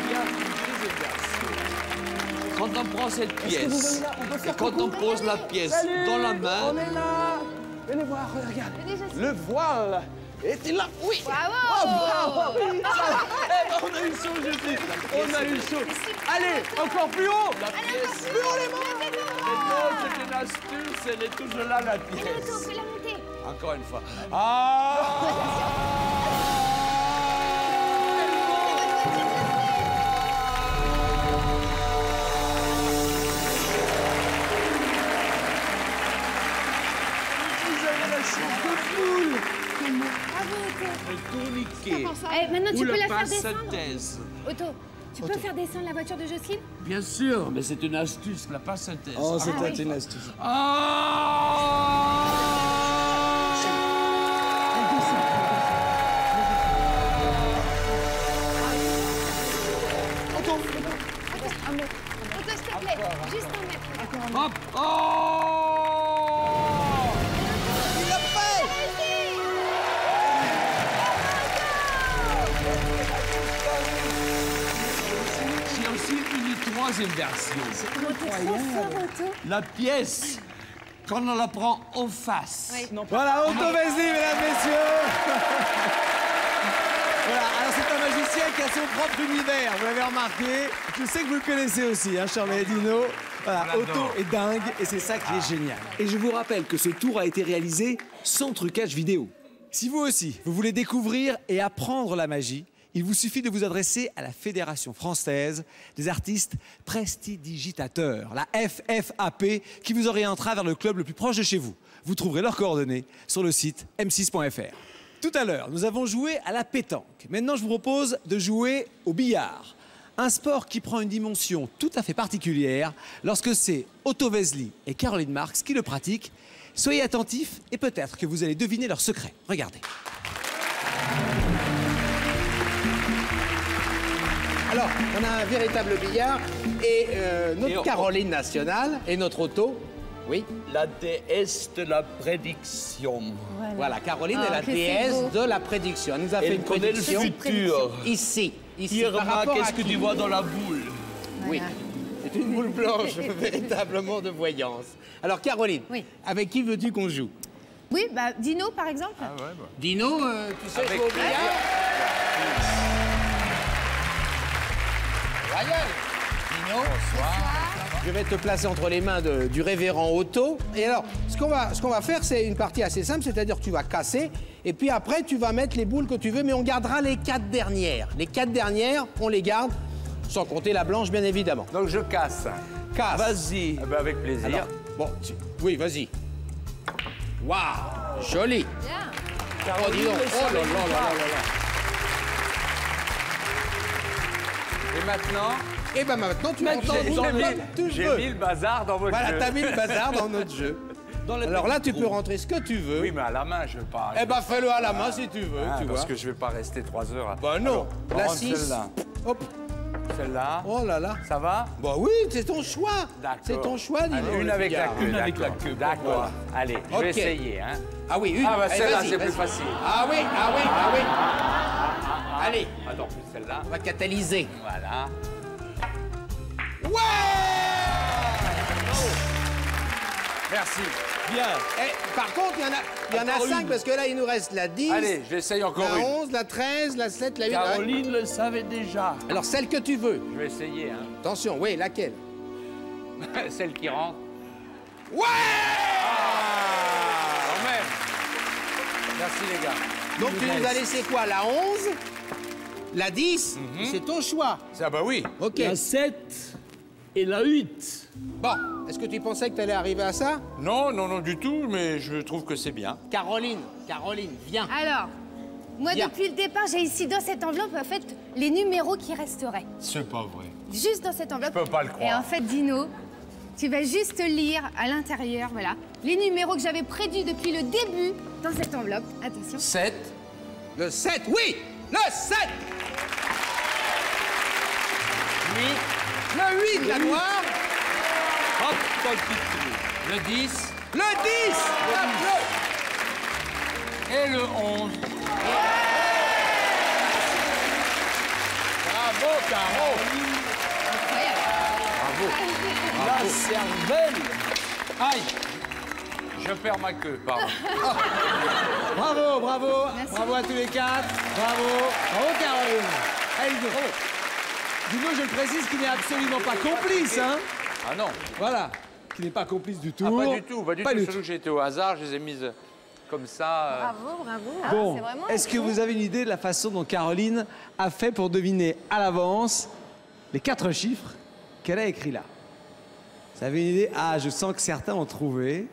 Il y a une deuxième version. Quand on prend cette Est-ce que vous pièce, venez là? On peut et faire quand coucou. on pose la pièce Salut. dans la main, On est là. Venez voir, regarde. Venez, Jocelyne. Le voile est là. Oui. Bravo. Eh ben, on a eu chaud, Jocelyne. On a eu chaud. Allez, encore plus haut. la pièce. Plus haut les mains. Non, c'est une astuce, elle est toujours là, la Allez, Otto, pièce. fais-la monter. Encore une fois. Vous avez la chair de poule. Bravo, Otto. Le tourniquet. Maintenant, Ou tu peux le la faire passe descendre. synthèse. Otto, tu peux faire descendre la voiture de Jocelyne? Bien sûr, mais c'est une astuce, la passe synthèse. Oh, Ah c'était oui. une astuce. Otto, s'il te plaît, juste un mètre. Hop. Oh. Il l'a fait. J'ai aussi une troisième version. La pièce, quand on la prend en face. Voilà, Otto Vesely, mesdames, messieurs. Voilà, alors c'est un magicien qui a son propre univers, vous l'avez remarqué. Je sais que vous le connaissez aussi, hein, Charles et Dino. Voilà, Otto est dingue et c'est ça qui est génial. Et je vous rappelle que ce tour a été réalisé sans trucage vidéo. Si vous aussi, vous voulez découvrir et apprendre la magie, il vous suffit de vous adresser à la Fédération française des artistes prestidigitateurs, la FFAP, qui vous orientera vers le club le plus proche de chez vous. Vous trouverez leurs coordonnées sur le site m6.fr. Tout à l'heure, nous avons joué à la pétanque. Maintenant, je vous propose de jouer au billard. Un sport qui prend une dimension tout à fait particulière lorsque c'est Otto Vesely et Caroline Marx qui le pratiquent. Soyez attentifs et peut-être que vous allez deviner leur secret. Regardez. Alors, on a un véritable billard et notre Caroline nationale et notre Otto, oui. La déesse de la prédiction. Voilà, Caroline est la déesse de la prédiction. Elle nous a fait une prédiction. Elle connaît le futur. Ici. Irma, qu'est-ce que tu vois dans la boule? Oui, c'est une boule blanche, véritablement de voyance. Alors, Caroline, avec qui veux-tu qu'on joue? Oui, bah Dino par exemple. Ah ouais, bah. Dino, tu sais jouer au billard? Royal. Dino, bonsoir. Je vais te placer entre les mains du révérend Otto. Et alors, ce qu'on va faire, c'est une partie assez simple, c'est-à-dire que tu vas casser, et puis après, tu vas mettre les boules que tu veux, mais on gardera les 4 dernières. Les 4 dernières, on les garde, sans compter la blanche, bien évidemment. Donc je casse. Casse. Vas-y. Ah ben avec plaisir. Alors, bon, oui, vas-y. Waouh, joli. Oh, dis donc. Oh là là là là là. Et maintenant? Et ben maintenant, tu entends comme tu veux. J'ai mis le bazar dans votre jeu. Voilà, t'as mis le bazar dans notre jeu. Alors là, tu peux rentrer ce que tu veux. Oui, mais à la main, je veux pas. Eh ben, fais-le à la main si tu veux, tu vois. Parce que je vais pas rester 3 heures. Bah non. La 6. Celle-là. Hop. Celle-là. Oh là là. Ça va? Bah oui, c'est ton choix. D'accord. C'est ton choix, dis-donc. Une avec la queue. Une avec la queue. D'accord. Allez, je vais essayer. Hein. Ah oui, une. Ah bah Allez, celle-là, vas-y, c'est plus vas-y. facile. Ah oui, ah oui, ah oui. Allez, Attends, plus celle-là. on va catalyser. Voilà. Ouais! Merci. Bien. Eh, par contre, il y en a 5 parce que là, il nous reste la 10. Allez, j'essaye encore la une. 11, la 13, la 7, la 8. Caroline le savait déjà. Alors, celle que tu veux. Je vais essayer. Hein. Attention, oui, laquelle? Celle qui rentre. Ouais! Quand même. Merci les gars. Donc, tu nous as laissé quoi? La 11? La 10? C'est ton choix. Ça, bah oui. OK. La 7 et la 8. Bon, est-ce que tu pensais que tu allais arriver à ça? Non, non, non, du tout, mais je trouve que c'est bien. Caroline, viens. Alors, moi Bien. depuis le départ, j'ai ici dans cette enveloppe en fait les numéros qui resteraient. C'est pas vrai. Juste dans cette enveloppe. Je peux pas le croire. Et en fait, Dino, tu vas juste lire à l'intérieur, voilà, les numéros que j'avais prédits depuis le début dans cette enveloppe. Attention. 7. Le 7, oui! Le 7! 8. Le 8, la noire. Hop, dans le petit trou. Le 10. Le 10! Et le 11. Bravo, Caro. La cervelle. Aïe. Je perds ma queue, pardon. Bravo, bravo. Bravo à tous les 4. Bravo. Bravo, Caroline. Allez, bravo. Dino, je le précise, qui n'est absolument pas complice, hein? Ah non. Voilà. Qui n'est pas complice du tout. Ah, pas du tout, pas du tout. Surtout que j'ai été au hasard, je les ai mises comme ça. Bravo, bravo. Bon, c'est vraiment est-ce que vous avez une idée de la façon dont Caroline a fait pour deviner à l'avance les 4 chiffres qu'elle a écrits là? Vous avez une idée? Ah, je sens que certains ont trouvé.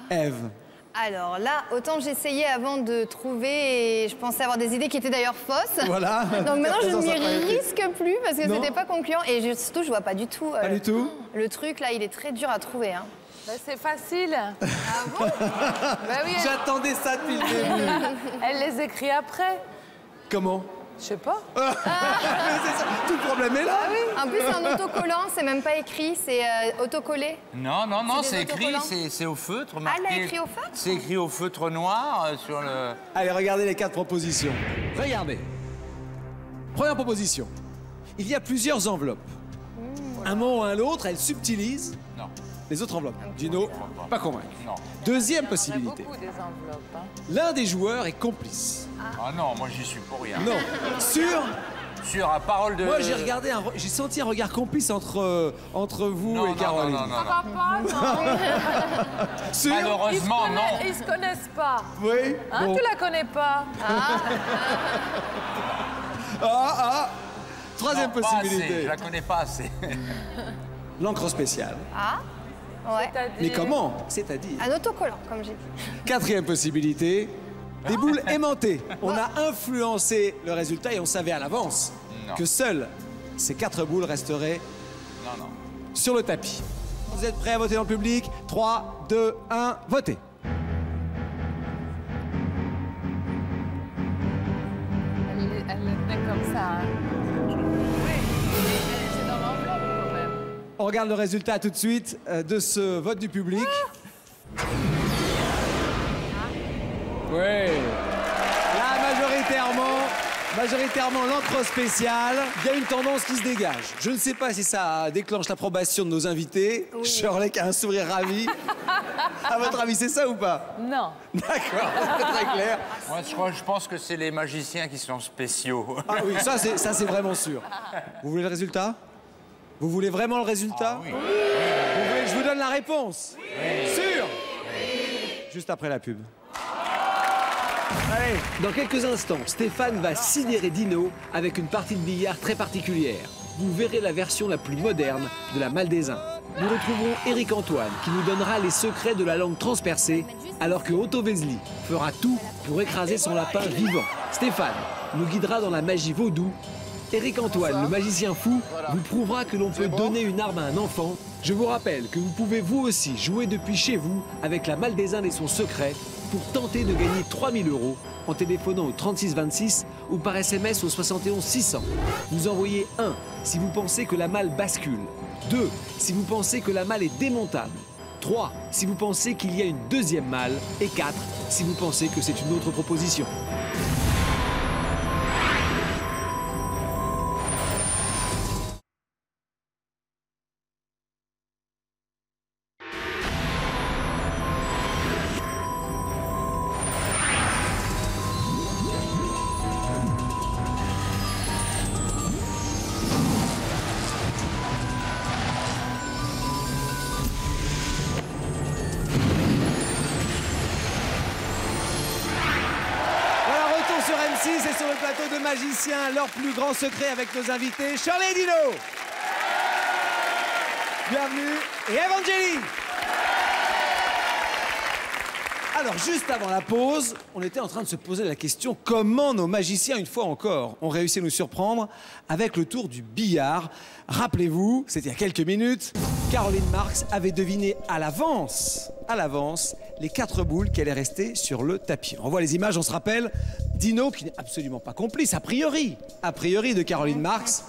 Ève. Alors là, autant j'essayais avant de trouver et je pensais avoir des idées qui étaient d'ailleurs fausses. Voilà. Donc maintenant, je ne m'y Ça a pas été. risque plus parce que Non. c'était pas concluant. Et surtout, je vois pas du tout. Pas du tout? Le truc, là, il est très dur à trouver. Hein. Bah, c'est facile. Ah bon? Bah oui, J'attendais ça depuis le début. elle les écrit après. Comment? Je sais pas. Mais c'est ça, tout le problème est là. En plus, c'est un autocollant, c'est même pas écrit, c'est autocollé. Non, non, non, C'est c'est des écrit, autocollants? c'est au feutre. Ah, elle marqué. l'a écrit au feutre? C'est écrit au feutre noir sur le... Allez, regardez les 4 propositions. Regardez. Première proposition. Il y a plusieurs enveloppes. Un moment ou un autre, elles subtilisent les autres enveloppes. Dino, pas convaincu. Non. Deuxième Il y possibilité. en a beaucoup des enveloppes. Hein. L'un des joueurs est complice. Ah non, moi j'y suis pour rien. Non. Sûr. Sur la parole de... Moi, j'ai senti un regard complice entre vous et Caroline. Non. Ça va pas, non. Sûr. Malheureusement, non. Ils se connaissent pas. Oui. Hein, Bon. tu la connais pas. Troisième Non, pas assez, possibilité. je la connais pas assez. L'encre spéciale. Ah, ouais. C'est-à-dire- Mais comment? C'est-à-dire. Un autocollant, comme j'ai dit. Quatrième possibilité. Des boules aimantées. On a influencé le résultat et on savait à l'avance que seules ces 4 boules resteraient sur le tapis. Vous êtes prêts à voter dans le public? 3, 2, 1, votez. Elle le met comme ça. Hein. Oui, c'est dans l'enveloppe quand même. On regarde le résultat tout de suite de ce vote du public. Oui. Là, majoritairement l'encre spéciale. Il y a une tendance qui se dégage. Je ne sais pas si ça déclenche l'approbation de nos invités. Oui. Shirley qui a un sourire ravi. À votre avis, c'est ça ou pas? Non. D'accord, c'est très clair. Moi, je pense que c'est les magiciens qui sont spéciaux. Ah oui, ça c'est vraiment sûr. Vous voulez le résultat? Vous voulez vraiment le résultat? Oui. Vous voulez que je vous donne la réponse? Sûr? Juste après la pub. Allez. Dans quelques instants, Stéphane va sidérer Dino avec une partie de billard très particulière. Vous verrez la version la plus moderne de la Maldesin. Nous retrouverons Éric Antoine qui nous donnera les secrets de la langue transpercée, alors que Otto Vesely fera tout pour écraser son lapin vivant. Stéphane nous guidera dans la magie vaudou. Éric Antoine, le magicien fou, vous prouvera que l'on peut donner une arme à un enfant. Je vous rappelle que vous pouvez vous aussi jouer depuis chez vous avec la Maldesin et son secret pour tenter de gagner 3 000 € en téléphonant au 36 26 ou par SMS au 71 600. Vous envoyez 1 si vous pensez que la malle bascule, 2 si vous pensez que la malle est démontable, 3 si vous pensez qu'il y a une deuxième malle et 4 si vous pensez que c'est une autre proposition. Et sur le plateau de Magiciens, leur plus grand secret avec nos invités, Shirley et Dino. Bienvenue, et Evangélie. Alors, juste avant la pause, on était en train de se poser la question comment nos magiciens, une fois encore, ont réussi à nous surprendre avec le tour du billard. Rappelez-vous, c'était il y a quelques minutes, Caroline Marx avait deviné à l'avance, les 4 boules qui allaient rester sur le tapis. On voit les images, on se rappelle, Dino, qui n'est absolument pas complice, a priori de Caroline Marx,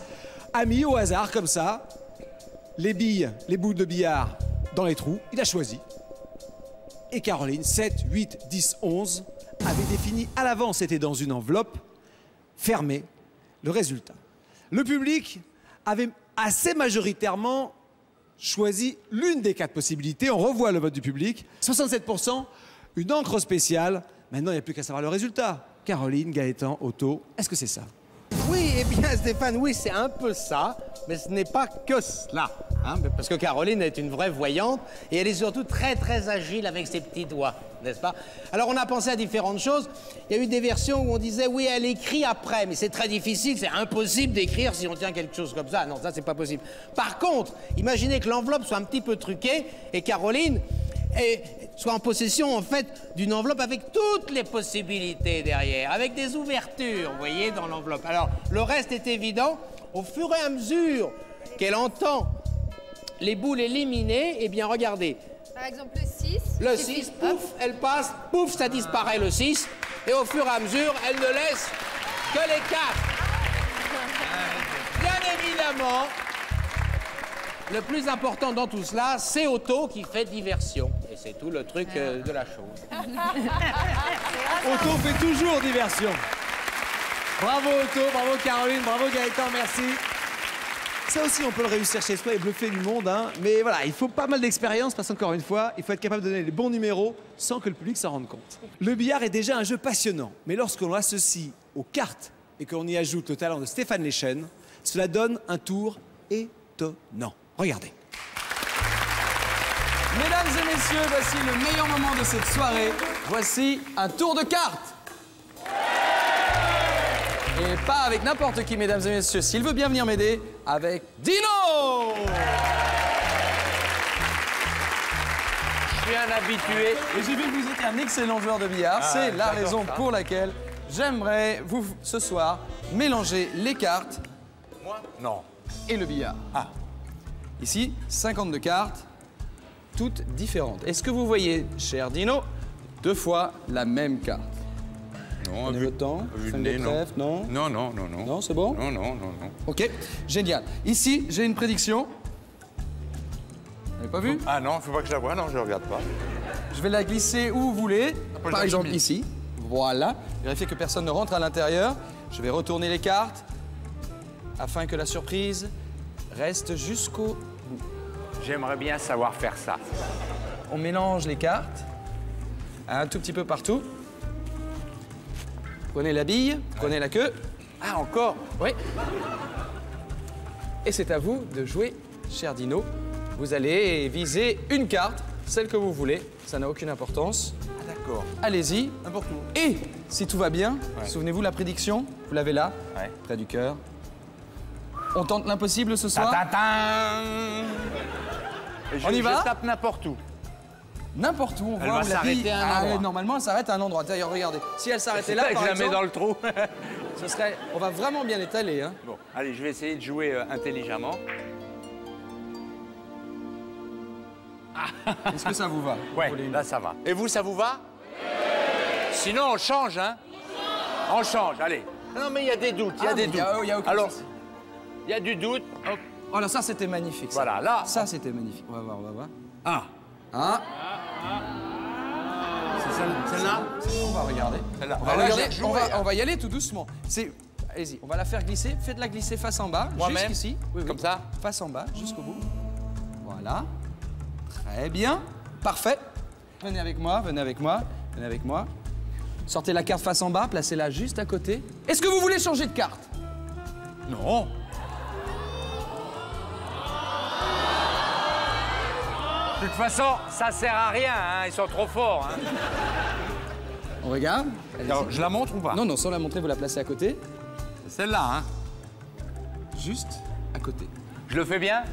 a mis au hasard, comme ça, les billes, les boules de billard dans les trous. Il a choisi. Et Caroline, 7, 8, 10, 11, avait défini à l'avance, c'était dans une enveloppe fermée, le résultat. Le public avait assez majoritairement choisi l'une des 4 possibilités. On revoit le vote du public. 67%, une encre spéciale. Maintenant, il n'y a plus qu'à savoir le résultat. Caroline, Gaëtan, Otto, est-ce que c'est ça? Oui, eh bien Stéphane, oui, c'est un peu ça, mais ce n'est pas que cela. Hein, parce que Caroline est une vraie voyante et elle est surtout très très agile avec ses petits doigts, n'est-ce pas? Alors on a pensé à différentes choses. Il y a eu des versions où on disait oui, elle écrit après, mais c'est très difficile, c'est impossible d'écrire si on tient quelque chose comme ça. Non, ça c'est pas possible. Par contre, imaginez que l'enveloppe soit un petit peu truquée et Caroline soit en possession en fait d'une enveloppe avec toutes les possibilités derrière, avec des ouvertures, vous voyez, dans l'enveloppe. Alors le reste est évident. Au fur et à mesure qu'elle entend les boules éliminées, eh bien regardez. Par exemple, le 6. Le 6, pouf, elle passe, pouf, ça disparaît le 6. Et au fur et à mesure, elle ne laisse que les 4. Bien évidemment, le plus important dans tout cela, c'est Otto qui fait diversion. Et c'est tout le truc de la chose. Otto fait toujours diversion. Bravo Otto, bravo Caroline, bravo Gaëtan, merci. Ça aussi, on peut le réussir chez soi et bluffer du monde, hein. Mais voilà, il faut pas mal d'expérience parce qu'encore une fois, il faut être capable de donner les bons numéros sans que le public s'en rende compte. Le billard est déjà un jeu passionnant, mais lorsqu'on l'associe aux cartes et qu'on y ajoute le talent de Stéphane Lechen, cela donne un tour étonnant. Regardez. Mesdames et messieurs, voici le meilleur moment de cette soirée. Voici un tour de cartes. Et pas avec n'importe qui, mesdames et messieurs. S'il veut bien venir m'aider, avec Dino! Je suis un habitué. Et j'ai vu que vous étiez un excellent joueur de billard. C'est la raison pour laquelle j'aimerais, vous, ce soir, mélanger les cartes. Moi? Non. Et le billard. Ah. Ici, 52 cartes, toutes différentes. Est-ce que vous voyez, cher Dino, 2 fois la même carte? Non, Prenez le temps. vu 5 le nez, de non. trèfle, non. Non, non, non, non. Non, c'est bon? Non, non, non, non. Ok, génial. Ici, j'ai une prédiction. Vous n'avez pas vu? Ah non, faut pas que je la voie, non, je regarde pas. Je vais la glisser où vous voulez. Après, Par je exemple, l'ai ici. Voilà. Vérifiez que personne ne rentre à l'intérieur. Je vais retourner les cartes afin que la surprise reste jusqu'au bout. J'aimerais bien savoir faire ça. On mélange les cartes un tout petit peu partout. Prenez la bille, prenez la queue. Ah, encore? Oui. Et c'est à vous de jouer, cher Dino. Vous allez viser une carte, celle que vous voulez. Ça n'a aucune importance. Ah, d'accord. Allez-y. N'importe où. Et si tout va bien, souvenez-vous la prédiction, vous l'avez là, près du cœur. On tente l'impossible ce soir. On y va? Je tape n'importe où. N'importe où, on Elle voit va où la bille. s'arrêter à un endroit. Normalement, elle s'arrête à un endroit. D'ailleurs, regardez. Si elle s'arrêtait là, Je par la exemple, mets dans le trou. ce serait... On va vraiment bien étaler, hein. Bon, allez, je vais essayer de jouer intelligemment. Est-ce que ça vous va? Ouais, là, ça va. Et vous, ça vous va? Sinon, on change, hein? On change, allez. Non, mais il y a des doutes, il y a des doutes. Il y a aucun Alors, souci. il y a du doute. Oh là, ça, c'était magnifique. Ça. Voilà, là. Ça, c'était magnifique. On va voir, on va voir. Ah. Hein? C'est celle-là? On va regarder. Celle-là. On va, Ah, là, regarder. j'ai rejoué, On va y aller tout doucement. Allez-y, on va la faire glisser. Faites-la glisser face en bas, Moi-même? jusqu'ici. Oui, Comme ça? Face en bas, jusqu'au bout. Voilà. Très bien. Parfait. Venez avec moi, venez avec moi, venez avec moi. Sortez la carte face en bas, placez-la juste à côté. Est-ce que vous voulez changer de carte? Non. De toute façon, ça sert à rien, hein. Ils sont trop forts, hein. On regarde. Alors, je la montre ou pas? Non, non, sans la montrer, vous la placez à côté. C'est celle-là, hein. Juste à côté. Je le fais bien?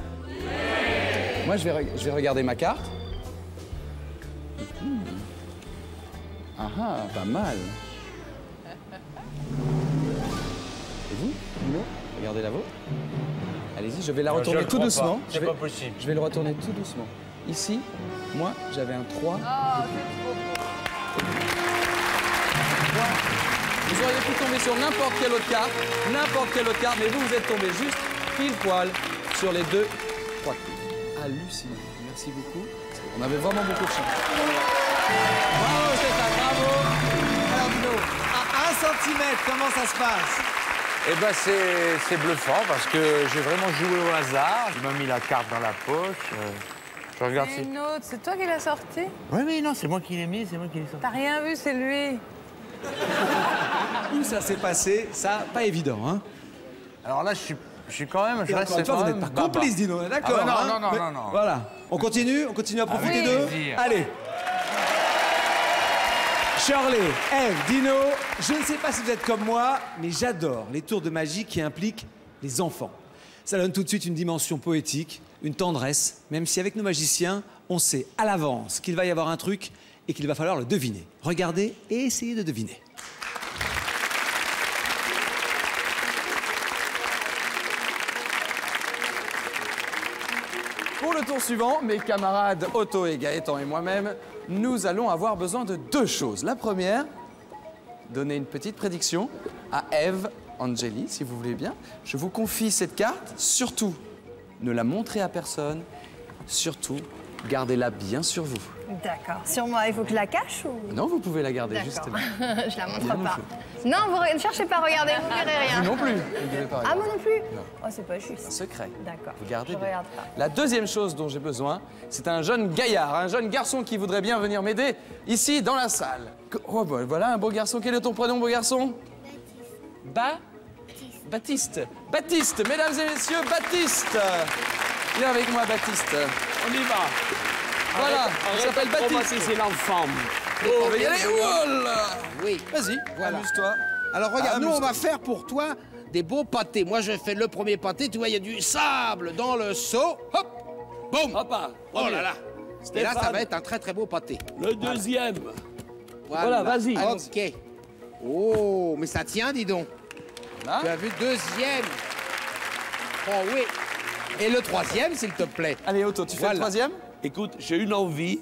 Moi, je vais regarder ma carte. Ah ah, pas mal. Et vous, Dino? Regardez la vôtre. Allez-y, je vais la retourner tout doucement. C'est pas possible. Je vais le retourner tout doucement. Ici, moi, j'avais un 3. Vous auriez pu tomber sur n'importe quelle autre carte, mais vous êtes tombé juste pile poil sur les 2 3 coups. Hallucinant. Merci beaucoup. On avait vraiment beaucoup de chance. Bravo Stéphane, bravo. Alors Dino, à 1 centimètre, comment ça se passe? Eh ben c'est bluffant parce que j'ai vraiment joué au hasard. Il m'a mis la carte dans la poche. Je regarde C'est une autre, c'est toi qui l'as sorti? Oui, oui, non, c'est moi qui l'ai mis, c'est moi qui l'ai sorti. T'as rien vu, c'est lui. Où ça s'est passé? Ça, pas évident, hein? Alors là, je suis quand même... Et encore une fois, vous n'êtes pas complice, Dino, d'accord? Ah bah non, hein? non, non, Mais non, non. Voilà. On continue à profiter Avec d'eux? plaisir. Allez. Shirley, Eve, Dino, je ne sais pas si vous êtes comme moi, mais j'adore les tours de magie qui impliquent les enfants. Ça donne tout de suite une dimension poétique, une tendresse, même si avec nos magiciens, on sait à l'avance qu'il va y avoir un truc et qu'il va falloir le deviner. Regardez et essayez de deviner. Pour le tour suivant, mes camarades Otto et Gaëtan et moi-même, nous allons avoir besoin de 2 choses. La première, donner une petite prédiction à Eve Angeli, si vous voulez bien. Je vous confie cette carte. Surtout, ne la montrez à personne. Surtout, gardez-la bien sur vous. D'accord. Sur moi, il faut que je la cache ou... Non, vous pouvez la garder, D'accord. justement. Je la montre pas. Non, vous ne cherchez pas à regarder, vous ne verrez rien. Vous non plus. Vous ne devez pas Ah, regarder. moi non plus Non. Oh, c'est pas juste. Un secret. D'accord. Vous gardez Je bien. regarde pas. La deuxième chose dont j'ai besoin, c'est un jeune gaillard, un jeune garçon qui voudrait bien venir m'aider ici dans la salle. Oh, bah, voilà un beau garçon. Quel est ton prénom, beau garçon? Baptiste. Baptiste, mesdames et messieurs, Baptiste. Viens avec moi, Baptiste. On y va. Voilà, il s'appelle Baptiste. C'est l'enfant. On va y aller. Voilà. Oui. Vas-y, Voilà. amuse-toi. Alors regarde, nous on Amuse-toi. va faire pour toi des beaux pâtés. Moi je fais le premier pâté, tu vois, il y a du sable dans le seau. Hop, boum. Papa. Oh là là. Et là, ça Stéphane. va être un très très beau pâté. Le deuxième. Voilà, vas-y. Ok. Oh, mais ça tient, dis donc. Là. Tu as vu, deuxième. Oh oui. Et le troisième, s'il te plaît. Allez, Otto, tu fais Voilà. le troisième? Écoute, j'ai une envie,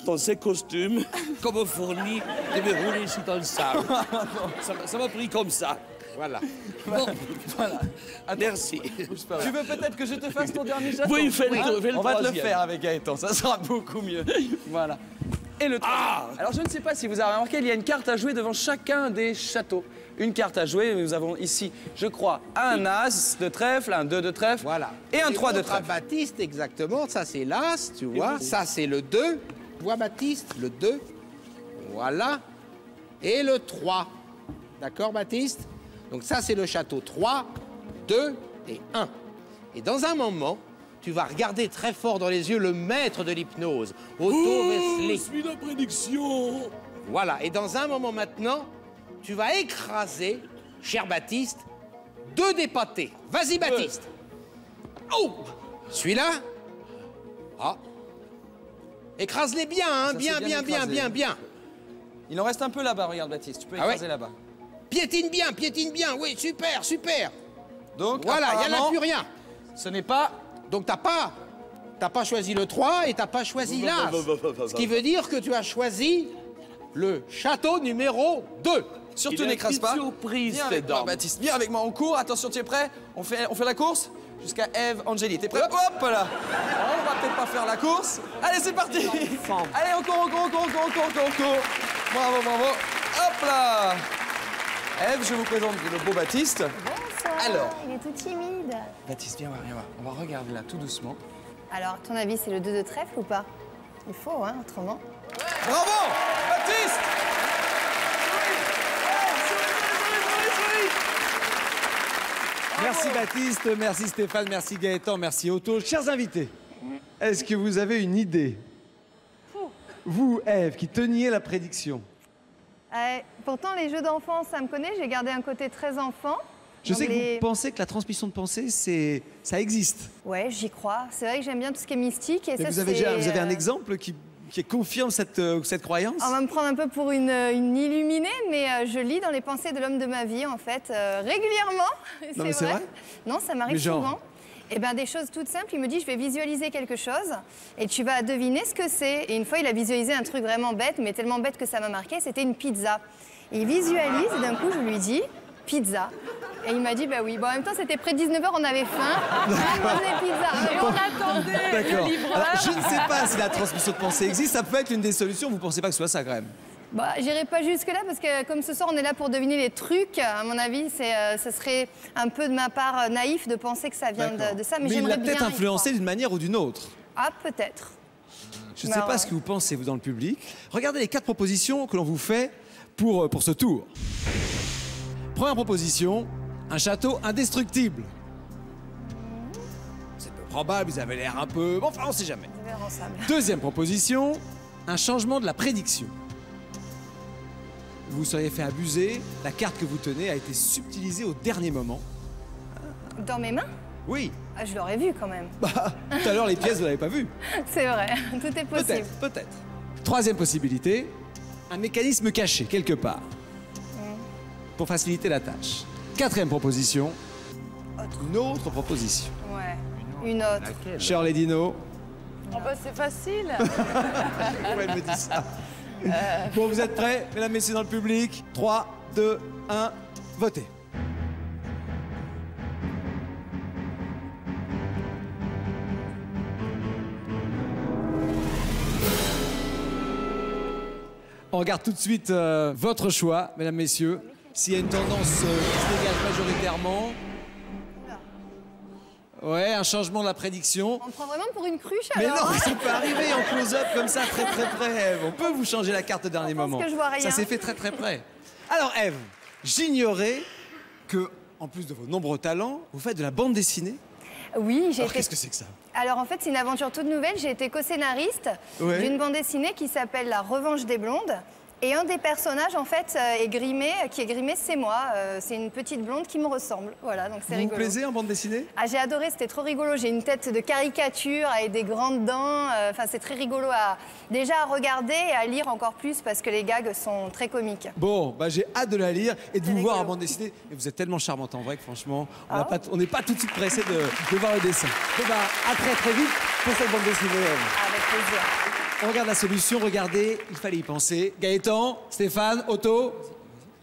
dans ces costumes, comme fourni, de me rouler ici dans le sable. Ça m'a pris comme ça. Voilà. Bon, voilà. Merci. Tu veux peut-être que je te fasse ton dernier château? Oui, fais le On va te le troisième. faire avec Gaëtan, ça sera beaucoup mieux. Voilà. Et le troisième. Alors, je ne sais pas si vous avez remarqué, il y a une carte à jouer devant chacun des châteaux. Une carte à jouer, nous avons ici, je crois, un as de trèfle, un 2 de trèfle, Voilà. et un 3 de montre à trèfle. Baptiste, exactement. Ça, c'est l'as, tu vois. Ça, c'est le 2. Tu vois, Baptiste, le 2. Voilà. Et le 3. D'accord, Baptiste? Donc ça, c'est le château 3, 2 et 1. Et dans un moment, tu vas regarder très fort dans les yeux le maître de l'hypnose, Otto Wesley. Suis la prédiction. Voilà. Et dans un moment maintenant, tu vas écraser, cher Baptiste, 2 des pâtés. Vas-y, Baptiste. Oh! Celui-là? Ah. Écrase-les bien, hein. Ça, Bien, c'est bien, bien, écrasé. bien, bien. Il en reste un peu là-bas, regarde Baptiste, tu peux Ah ouais? écraser là-bas. Piétine bien, oui, super, super. Donc, Voilà, il n'y en a apparemment, plus rien. ce n'est pas... Donc t'as pas choisi le 3 et t'as pas choisi l'as. Ce qui veut dire que tu as choisi le château numéro 2. Surtout Il a n'écrase une pas. surprise, Viens avec cette moi, dame. Baptiste. Viens avec moi, on court. Attention, tu es prêt? On fait la course jusqu'à Eve Angeli. T'es prêt? Hop là. On va peut-être pas faire la course. Allez, c'est parti. Allez, on court. Bravo. Hop là. Eve, je vous présente le beau Baptiste. Bonsoir. Alors. Il est tout timide. Baptiste, viens voir. On va regarder là, tout doucement. Alors, à ton avis, c'est le 2 de trèfle ou pas? Il faut, hein, autrement. Bravo, Baptiste. Merci Baptiste, merci Stéphane, merci Gaëtan, merci Otto. Chers invités, est-ce que vous avez une idée? Vous, Ève, qui teniez la prédiction. Pourtant, les jeux d'enfants, ça me connaît. J'ai gardé un côté très enfant. Je Donc sais que les- vous pensez que la transmission de pensée, ça existe. Ouais, j'y crois. C'est vrai que j'aime bien tout ce qui est mystique. Et Mais ça, vous avez c'est, un exemple qui confirme cette croyance? On va me prendre un peu pour une illuminée, mais je lis dans les pensées de l'homme de ma vie, en fait, régulièrement. Non, mais c'est vrai? Non, ça m'arrive Mais genre? souvent. Et ben des choses toutes simples. Il me dit, je vais visualiser quelque chose et tu vas deviner ce que c'est. Et une fois, il a visualisé un truc vraiment bête, mais tellement bête que ça m'a marqué. C'était une pizza. Et il visualise et d'un coup, je lui dis, pizza. Et il m'a dit, bah oui. Bon, en même temps, c'était près de 19h, on avait faim. Il m'a demandé pizza. Et on attendait D'accord. le livreur. Alors, je ne sais pas si la transmission de pensée existe. Ça peut être une des solutions. Vous ne pensez pas que ce soit ça, quand même? Bah, j'irai pas jusque-là parce que comme ce soir on est là pour deviner les trucs, à mon avis, ce serait un peu de ma part naïf de penser que ça vient de ça. Mais, il j'aimerais l'a bien peut-être y influencé croire. d'une manière ou d'une autre. Ah, peut-être. Je ne Bah, sais pas ouais. ce que vous pensez, vous, dans le public. Regardez les 4 propositions que l'on vous fait pour ce tour. Première proposition, un château indestructible. C'est peu probable, vous avez l'air un peu... Bon, enfin, on sait jamais. Vous verrez ensemble. Deuxième proposition, un changement de la prédiction. Vous seriez fait abuser, la carte que vous tenez a été subtilisée au dernier moment. Dans mes mains Oui, Ah, je l'aurais vu quand même. bah, tout à l'heure, les pièces, vous l'avez pas vu. C'est vrai, tout est possible. Peut-être, peut-être. Troisième possibilité, un mécanisme caché quelque part pour faciliter la tâche. Quatrième proposition, une autre proposition. Ouais, une autre. Shirley Dino, Oh bah c'est facile. pourquoi elle me dit ça? Bon, vous êtes prêts, mesdames, messieurs, dans le public? 3, 2, 1, votez. regarde tout de suite votre choix, mesdames, messieurs. S'il y a une tendance qui se dégage majoritairement. Ouais, un changement de la prédiction. On me prend vraiment pour une cruche, Mais alors. non, ça peut arriver en close-up comme ça, très près. On peut vous changer la carte au dernier moment. que je vois rien. Ça s'est fait très près. Alors, Ève, j'ignorais que, en plus de vos nombreux talents, vous faites de la bande dessinée. Oui, j'ai Alors, été... qu'est-ce que c'est que ça? Alors en fait, c'est une aventure toute nouvelle. J'ai été co-scénariste d'une bande dessinée qui s'appelle La Revanche des Blondes. Et un des personnages, en fait, qui est grimé, c'est moi. C'est une petite blonde qui me ressemble. Voilà, donc c'est rigolo. Vous plaisez en bande dessinée? Ah, j'ai adoré, c'était trop rigolo. J'ai une tête de caricature avec des grandes dents. Enfin, c'est très rigolo déjà à regarder et à lire encore plus parce que les gags sont très comiques. Bon, bah, j'ai hâte de la lire et de vous voir en bande dessinée. Et vous êtes tellement charmante en vrai que franchement, on n'est pas tout de suite pressé de voir le dessin. Bon, bah, à très vite pour cette bande dessinée. Avec plaisir. On regarde la solution, regardez, il fallait y penser. Gaëtan, Stéphane, Otto,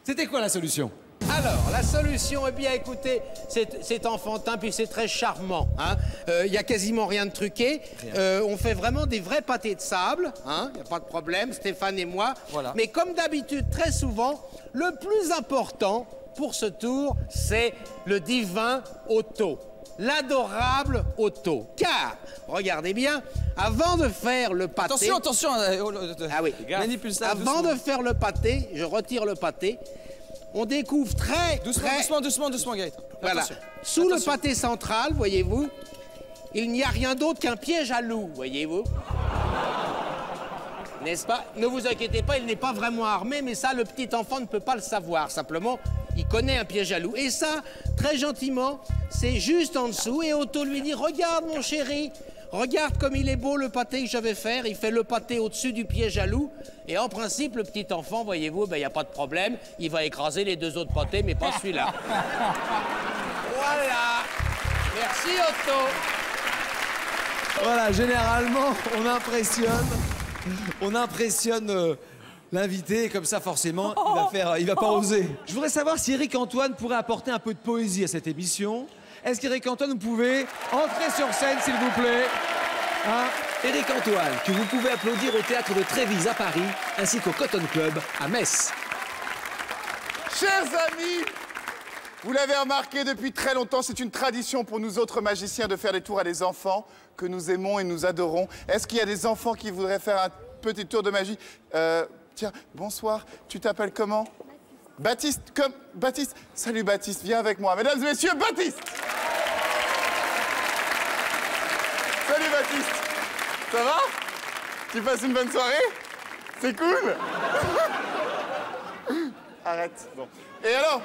c'était quoi la solution? Alors, la solution, eh bien, écoutez, c'est enfantin, puis c'est très charmant. Il n'y a quasiment rien de truqué. On fait vraiment des vrais pâtés de sable. Il n'y a pas de problème, Stéphane et moi. Voilà. Mais comme d'habitude, très souvent, le plus important pour ce tour, c'est le divin Otto. L'adorable Otto. Car, regardez bien, avant de faire le pâté... Attention. Ah oui, manipule ça avant doucement. de faire le pâté, je retire le pâté, on découvre Doucement, Gaëtan. Voilà. Attention. Sous le pâté central, voyez-vous, il n'y a rien d'autre qu'un piège à loup, voyez-vous. N'est-ce pas? Ne vous inquiétez pas, il n'est pas vraiment armé, mais ça, le petit enfant ne peut pas le savoir. Simplement, il connaît un piège à loup. Et ça, très gentiment, c'est juste en dessous. Et Otto lui dit, regarde mon chéri, regarde comme il est beau le pâté que je vais faire. Il fait le pâté au-dessus du piège à loup. Et en principe, le petit enfant, voyez-vous, il n'y a pas de problème. Il va écraser les deux autres pâtés, mais pas celui-là. Voilà. Merci Otto. Voilà, généralement, on impressionne l'invité, et comme ça, forcément, il va pas oser. Je voudrais savoir si Éric Antoine pourrait apporter un peu de poésie à cette émission. Est-ce qu'Éric Antoine, vous pouvez entrer sur scène, s'il vous plaît? Éric Antoine, que vous pouvez applaudir au théâtre de Trévise à Paris, ainsi qu'au Cotton Club à Metz. Chers amis, vous l'avez remarqué depuis très longtemps, c'est une tradition pour nous autres magiciens de faire des tours à des enfants que nous aimons et nous adorons. Est-ce qu'il y a des enfants qui voudraient faire un petit tour de magie? Tiens, bonsoir, tu t'appelles comment? Baptiste, Baptiste. Salut Baptiste, viens avec moi. Mesdames et messieurs, Baptiste. Salut Baptiste. Ça va? Tu passes une bonne soirée? C'est cool. Arrête. Bon. Et alors?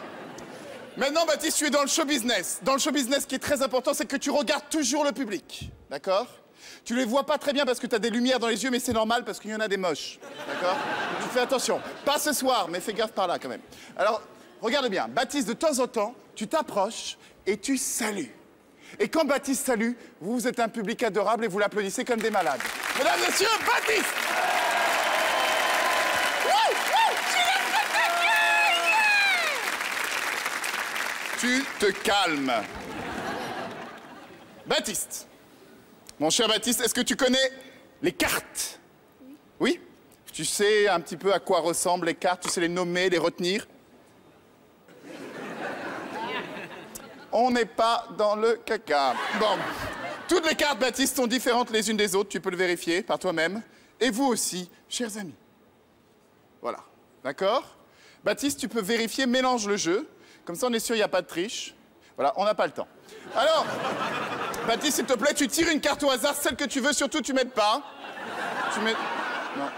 Maintenant, Baptiste, tu es dans le show business. Dans le show business, ce qui est très important, c'est que tu regardes toujours le public. D'accord? Tu les vois pas très bien parce que tu as des lumières dans les yeux, mais c'est normal parce qu'il y en a des moches. D'accord? Tu fais attention. Pas ce soir, mais fais gaffe par là quand même. Alors, regarde bien. Baptiste, de temps en temps, tu t'approches et tu salues. Et quand Baptiste salue, vous êtes un public adorable et vous l'applaudissez comme des malades. Mesdames et messieurs, Baptiste! Tu te calmes. Baptiste. Mon cher Baptiste, est-ce que tu connais les cartes? Oui? Tu sais un petit peu à quoi ressemblent les cartes? Tu sais les nommer, les retenir? On n'est pas dans le caca. Bon. Toutes les cartes, Baptiste, sont différentes les unes des autres. Tu peux le vérifier par toi-même. Et vous aussi, chers amis. Voilà. D'accord? Baptiste, tu peux vérifier, mélange le jeu. Comme ça, on est sûr, il n'y a pas de triche. Voilà, on n'a pas le temps. Alors, Baptiste, s'il te plaît, tu tires une carte au hasard, celle que tu veux, surtout, tu m'aides pas. Tu mets... Non.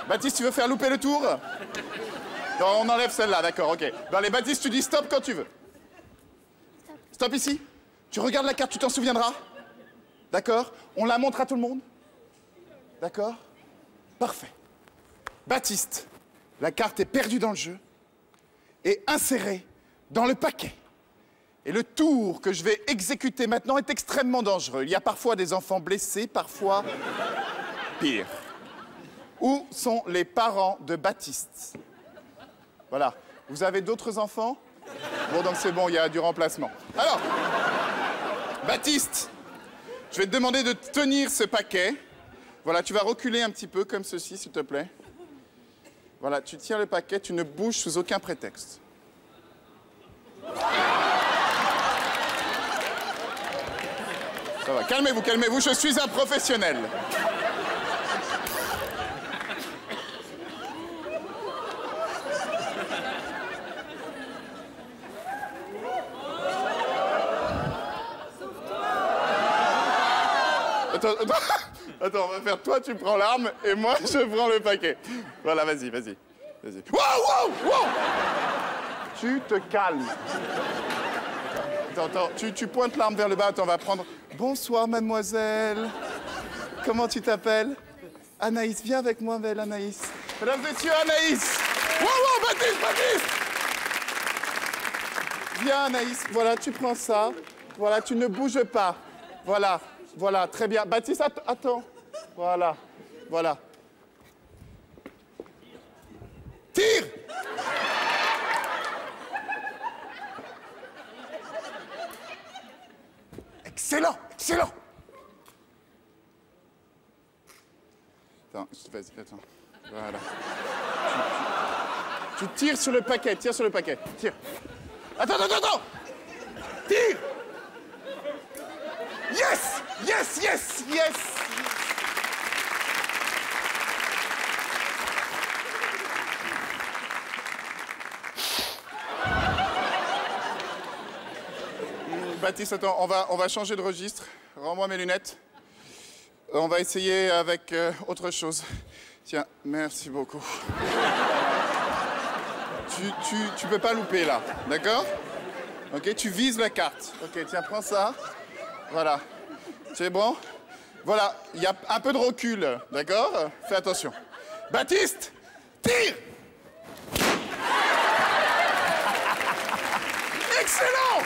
Baptiste, tu veux faire louper le tour? Non, on enlève celle-là, d'accord, ok. Bon, allez, Baptiste, tu dis stop quand tu veux. Stop ici. Tu regardes la carte, tu t'en souviendras. D'accord? On la montre à tout le monde. D'accord? Parfait. Baptiste, la carte est perdue dans le jeu et insérée dans le paquet. Et le tour que je vais exécuter maintenant est extrêmement dangereux. Il y a parfois des enfants blessés, parfois pire. Où sont les parents de Baptiste? Voilà. Vous avez d'autres enfants? Bon, donc c'est bon, il y a du remplacement. Alors, Baptiste, je vais te demander de tenir ce paquet. Voilà, tu vas reculer un petit peu comme ceci, s'il te plaît. Voilà, tu tiens le paquet, tu ne bouges sous aucun prétexte. Ça va, calmez-vous, calmez-vous, je suis un professionnel. Attends, on va faire toi, tu prends l'arme et moi, je prends le paquet. Voilà, vas-y. Wow! Tu te calmes. Attends, tu pointes l'arme vers le bas, attends, on va prendre... Bonsoir, mademoiselle. Comment tu t'appelles? Anaïs, viens avec moi, belle Anaïs. Mesdames et messieurs, Anaïs. Wow, Baptiste. Viens, Anaïs, voilà, tu prends ça. Voilà, tu ne bouges pas. Voilà, très bien. Baptiste, attends. Voilà. Tire! Excellent! Attends, vas-y, attends. Voilà. Tu tires sur le paquet, tire. Attends! Tire! Yes! Baptiste, attends, on va changer de registre. Rends-moi mes lunettes. On va essayer avec autre chose. Tiens, merci beaucoup. Tu peux pas louper là, d'accord? Ok, tu vises la carte. Ok, tiens, prends ça. Voilà. C'est bon? Voilà, il y a un peu de recul, d'accord? Fais attention. Baptiste, tire! Excellent!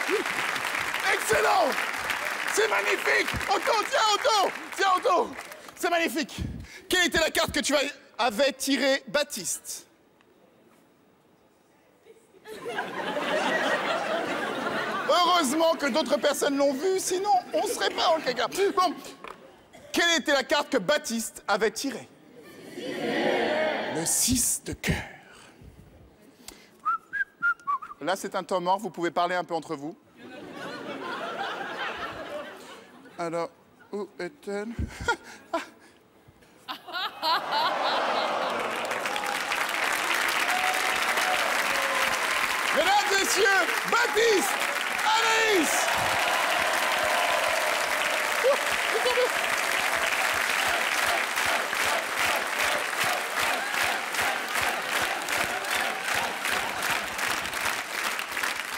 C'est magnifique! Tiens, Otto! C'est magnifique! Quelle était la carte que tu avais tirée, Baptiste? Heureusement que d'autres personnes l'ont vue, sinon on serait pas en caca. Bon, quelle était la carte que Baptiste avait tirée? Le 6 de cœur. Là, c'est un temps mort, vous pouvez parler un peu entre vous. Alors, où est-elle? Mesdames et messieurs, Baptiste, Anaïs!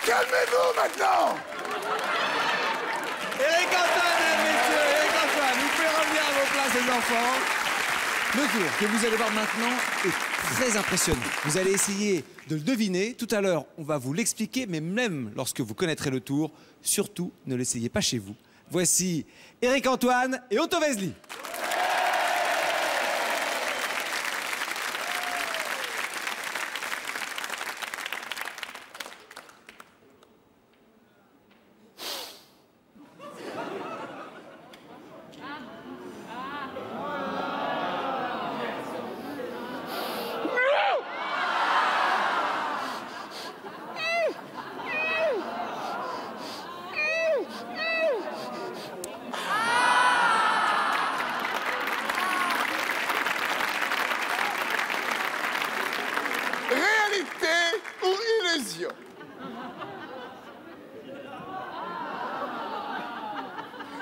Calmez-vous maintenant! Eric Antoine, mesdames, messieurs, Eric Antoine, vous pouvez revenir à vos places, les enfants. Le tour que vous allez voir maintenant est très impressionnant. Vous allez essayer de le deviner. Tout à l'heure, on va vous l'expliquer, mais même lorsque vous connaîtrez le tour, surtout, ne l'essayez pas chez vous. Voici Eric Antoine et Otto Vesely.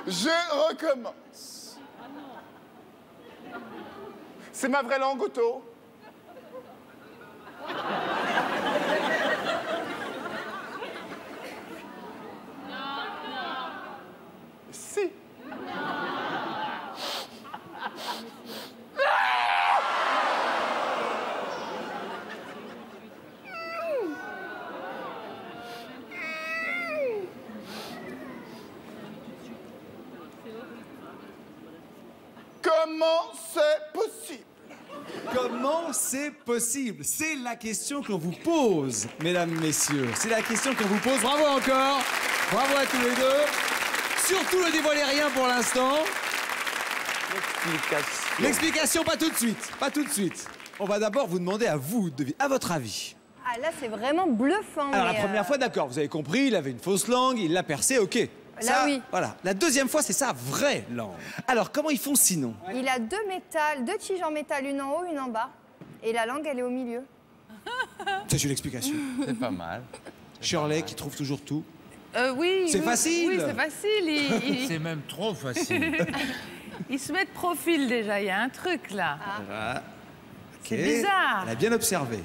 Je recommence. C'est ma vraie langue, Otto. Si. Comment c'est possible? Comment c'est possible? C'est la question qu'on vous pose, mesdames, messieurs. C'est la question qu'on vous pose. Bravo encore. Bravo à tous les deux. Surtout ne dévoilez rien pour l'instant. L'explication, pas tout de suite. Pas tout de suite. On va d'abord vous demander à vous, à votre avis. Ah là, c'est vraiment bluffant. Alors la mais, première fois, d'accord, vous avez compris, il avait une fausse langue, il l'a percée, ok. Là, oui. Voilà. La deuxième fois, c'est sa vraie langue. Alors, comment ils font sinon? Il a deux tiges en métal, une en haut, une en bas. Et la langue, elle est au milieu. C'est une explication. C'est pas mal. Shirley qui trouve toujours tout. Oui. C'est facile. Oui, c'est facile. C'est même trop facile. Il se met de profil déjà, il y a un truc là. Voilà. C'est Ok. bizarre. Elle a bien observé.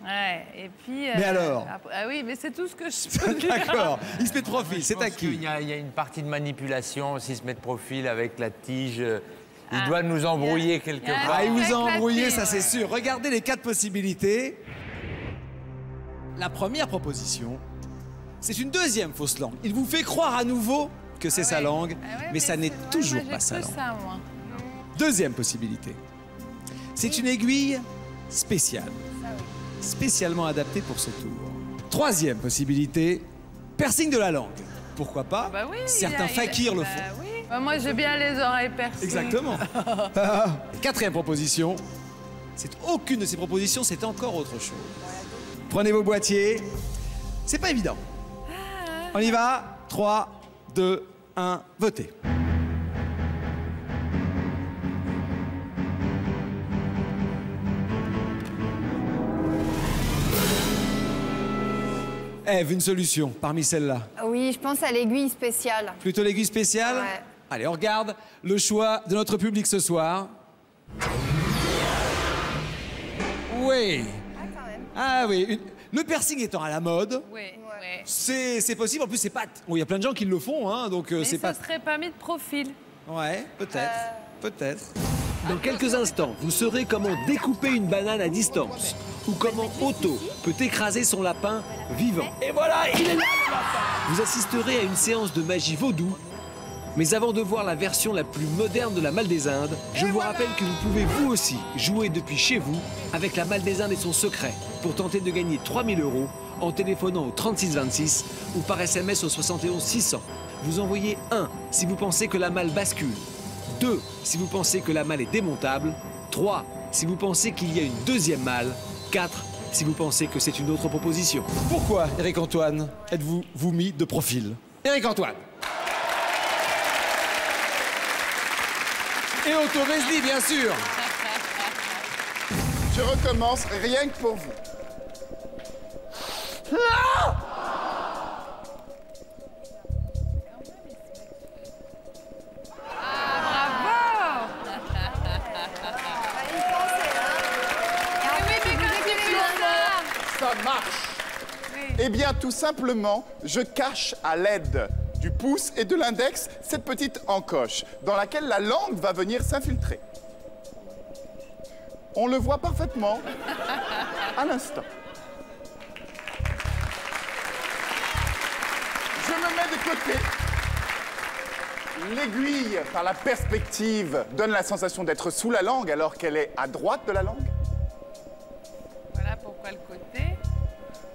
Ouais, et puis... Mais alors Ah oui, mais c'est tout ce que je peux dire. D'accord. Il se met de profil, Je c'est pense à qui? qu'il y a une partie de manipulation, s'il se met de profil avec la tige. Il doit nous embrouiller quelque Ah, part. Ah, il vous a éclaté, embrouillé, ça ouais. c'est sûr. Regardez les 4 possibilités. La première proposition, c'est une deuxième fausse langue. Il vous fait croire à nouveau que c'est sa langue, Ah ouais, mais ça n'est c'est- toujours moi, pas j'ai sa cru langue. ça, moi. Deuxième possibilité, c'est une aiguille spéciale, spécialement adaptée pour ce tour. Troisième possibilité, piercing de la langue. Pourquoi pas? Bah oui, Certains fakirs le font. Oui. Bah, moi, j'ai bien les oreilles percées. Exactement. Quatrième proposition, c'est aucune de ces propositions, c'est encore autre chose. Prenez vos boîtiers. C'est pas évident. On y va. 3, 2, 1, votez. Ève, une solution parmi celles-là. Oui, je pense à l'aiguille spéciale. Plutôt l'aiguille spéciale? Ouais. Allez, on regarde le choix de notre public ce soir. Oui. Ah, quand même. Ah oui. Le piercing étant à la mode, Oui, oui. c'est possible. En plus, c'est pas... Bon, il y a plein de gens qui le font, hein, donc Mais c'est ça pas... serait pas mis de profil. Ouais, peut-être. Peut-être. Dans quelques instants, vous saurez comment découper une banane à distance ou comment Otto peut écraser son lapin vivant. Et voilà, il est là le lapin. Vous assisterez à une séance de magie vaudou. Mais avant de voir la version la plus moderne de la Malle des Indes, je vous rappelle que vous pouvez vous aussi jouer depuis chez vous avec la Malle des Indes et son secret pour tenter de gagner 3000 € en téléphonant au 3626 ou par SMS au 71 600. Vous envoyez 1 si vous pensez que la malle bascule, 2 si vous pensez que la malle est démontable, 3 si vous pensez qu'il y a une deuxième malle, 4 si vous pensez que c'est une autre proposition. Pourquoi, Éric-Antoine, êtes-vous mis de profil? Éric-Antoine. Et Otto Vesely, bien sûr. Je recommence rien que pour vous. Fallait y penser, hein. Et en fait, vous écoutez le Ça marche. Eh bien, tout simplement, je cache à l'aide du pouce et de l'index cette petite encoche dans laquelle la langue va venir s'infiltrer. On le voit parfaitement à l'instant. Je me mets de côté. L'aiguille, par la perspective, donne la sensation d'être sous la langue alors qu'elle est à droite de la langue. Voilà pourquoi le côté.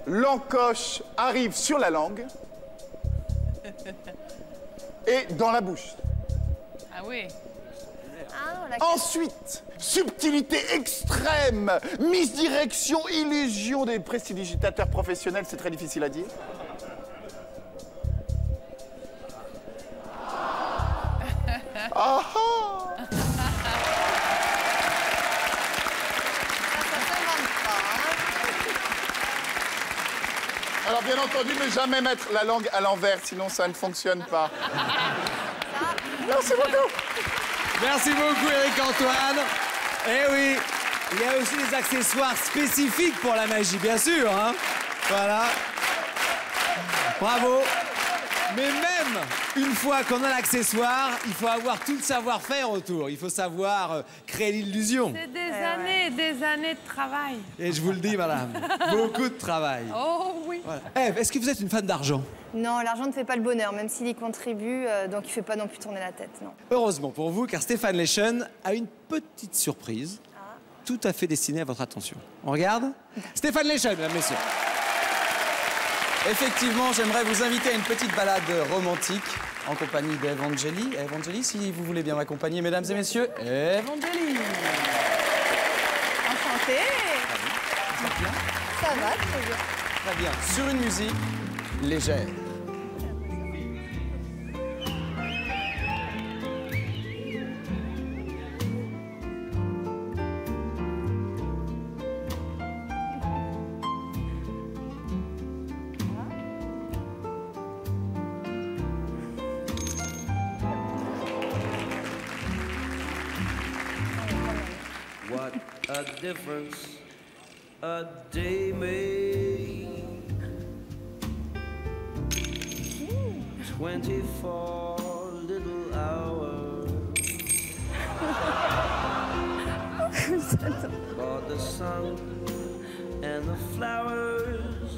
L'encoche arrive sur la langue et dans la bouche. Ah oui. Ah, la Ensuite, subtilité extrême, misdirection, illusion des prestidigitateurs professionnels, c'est très difficile à dire. Ah ah. ça s'invente pas, hein. Alors bien entendu, ne jamais mettre la langue à l'envers, sinon ça ne fonctionne pas. Merci beaucoup. Merci beaucoup, Éric-Antoine. Eh oui, il y a aussi des accessoires spécifiques pour la magie, bien sûr. Hein. Voilà. Bravo. Mais même une fois qu'on a l'accessoire, il faut avoir tout le savoir-faire autour. Il faut savoir créer l'illusion. C'est des années de travail. Et je vous le dis, madame, beaucoup de travail. Oh oui. Voilà. Ève, est-ce que vous êtes une fan d'argent? Non, l'argent ne fait pas le bonheur, même s'il y contribue, donc il ne fait pas non plus tourner la tête, non. Heureusement pour vous, car Stéphane Leschen a une petite surprise tout à fait destinée à votre attention. On regarde? Stéphane Leschen, mesdames, messieurs. Effectivement, j'aimerais vous inviter à une petite balade romantique en compagnie d'Evangélie. Evangélie, si vous voulez bien m'accompagner, mesdames et messieurs, Evangélie. Enchantée. Ça va bien? Ça va, très bien. Très bien. Sur une musique légère. What a difference a day made. 24 little hours. For the sun and the flowers.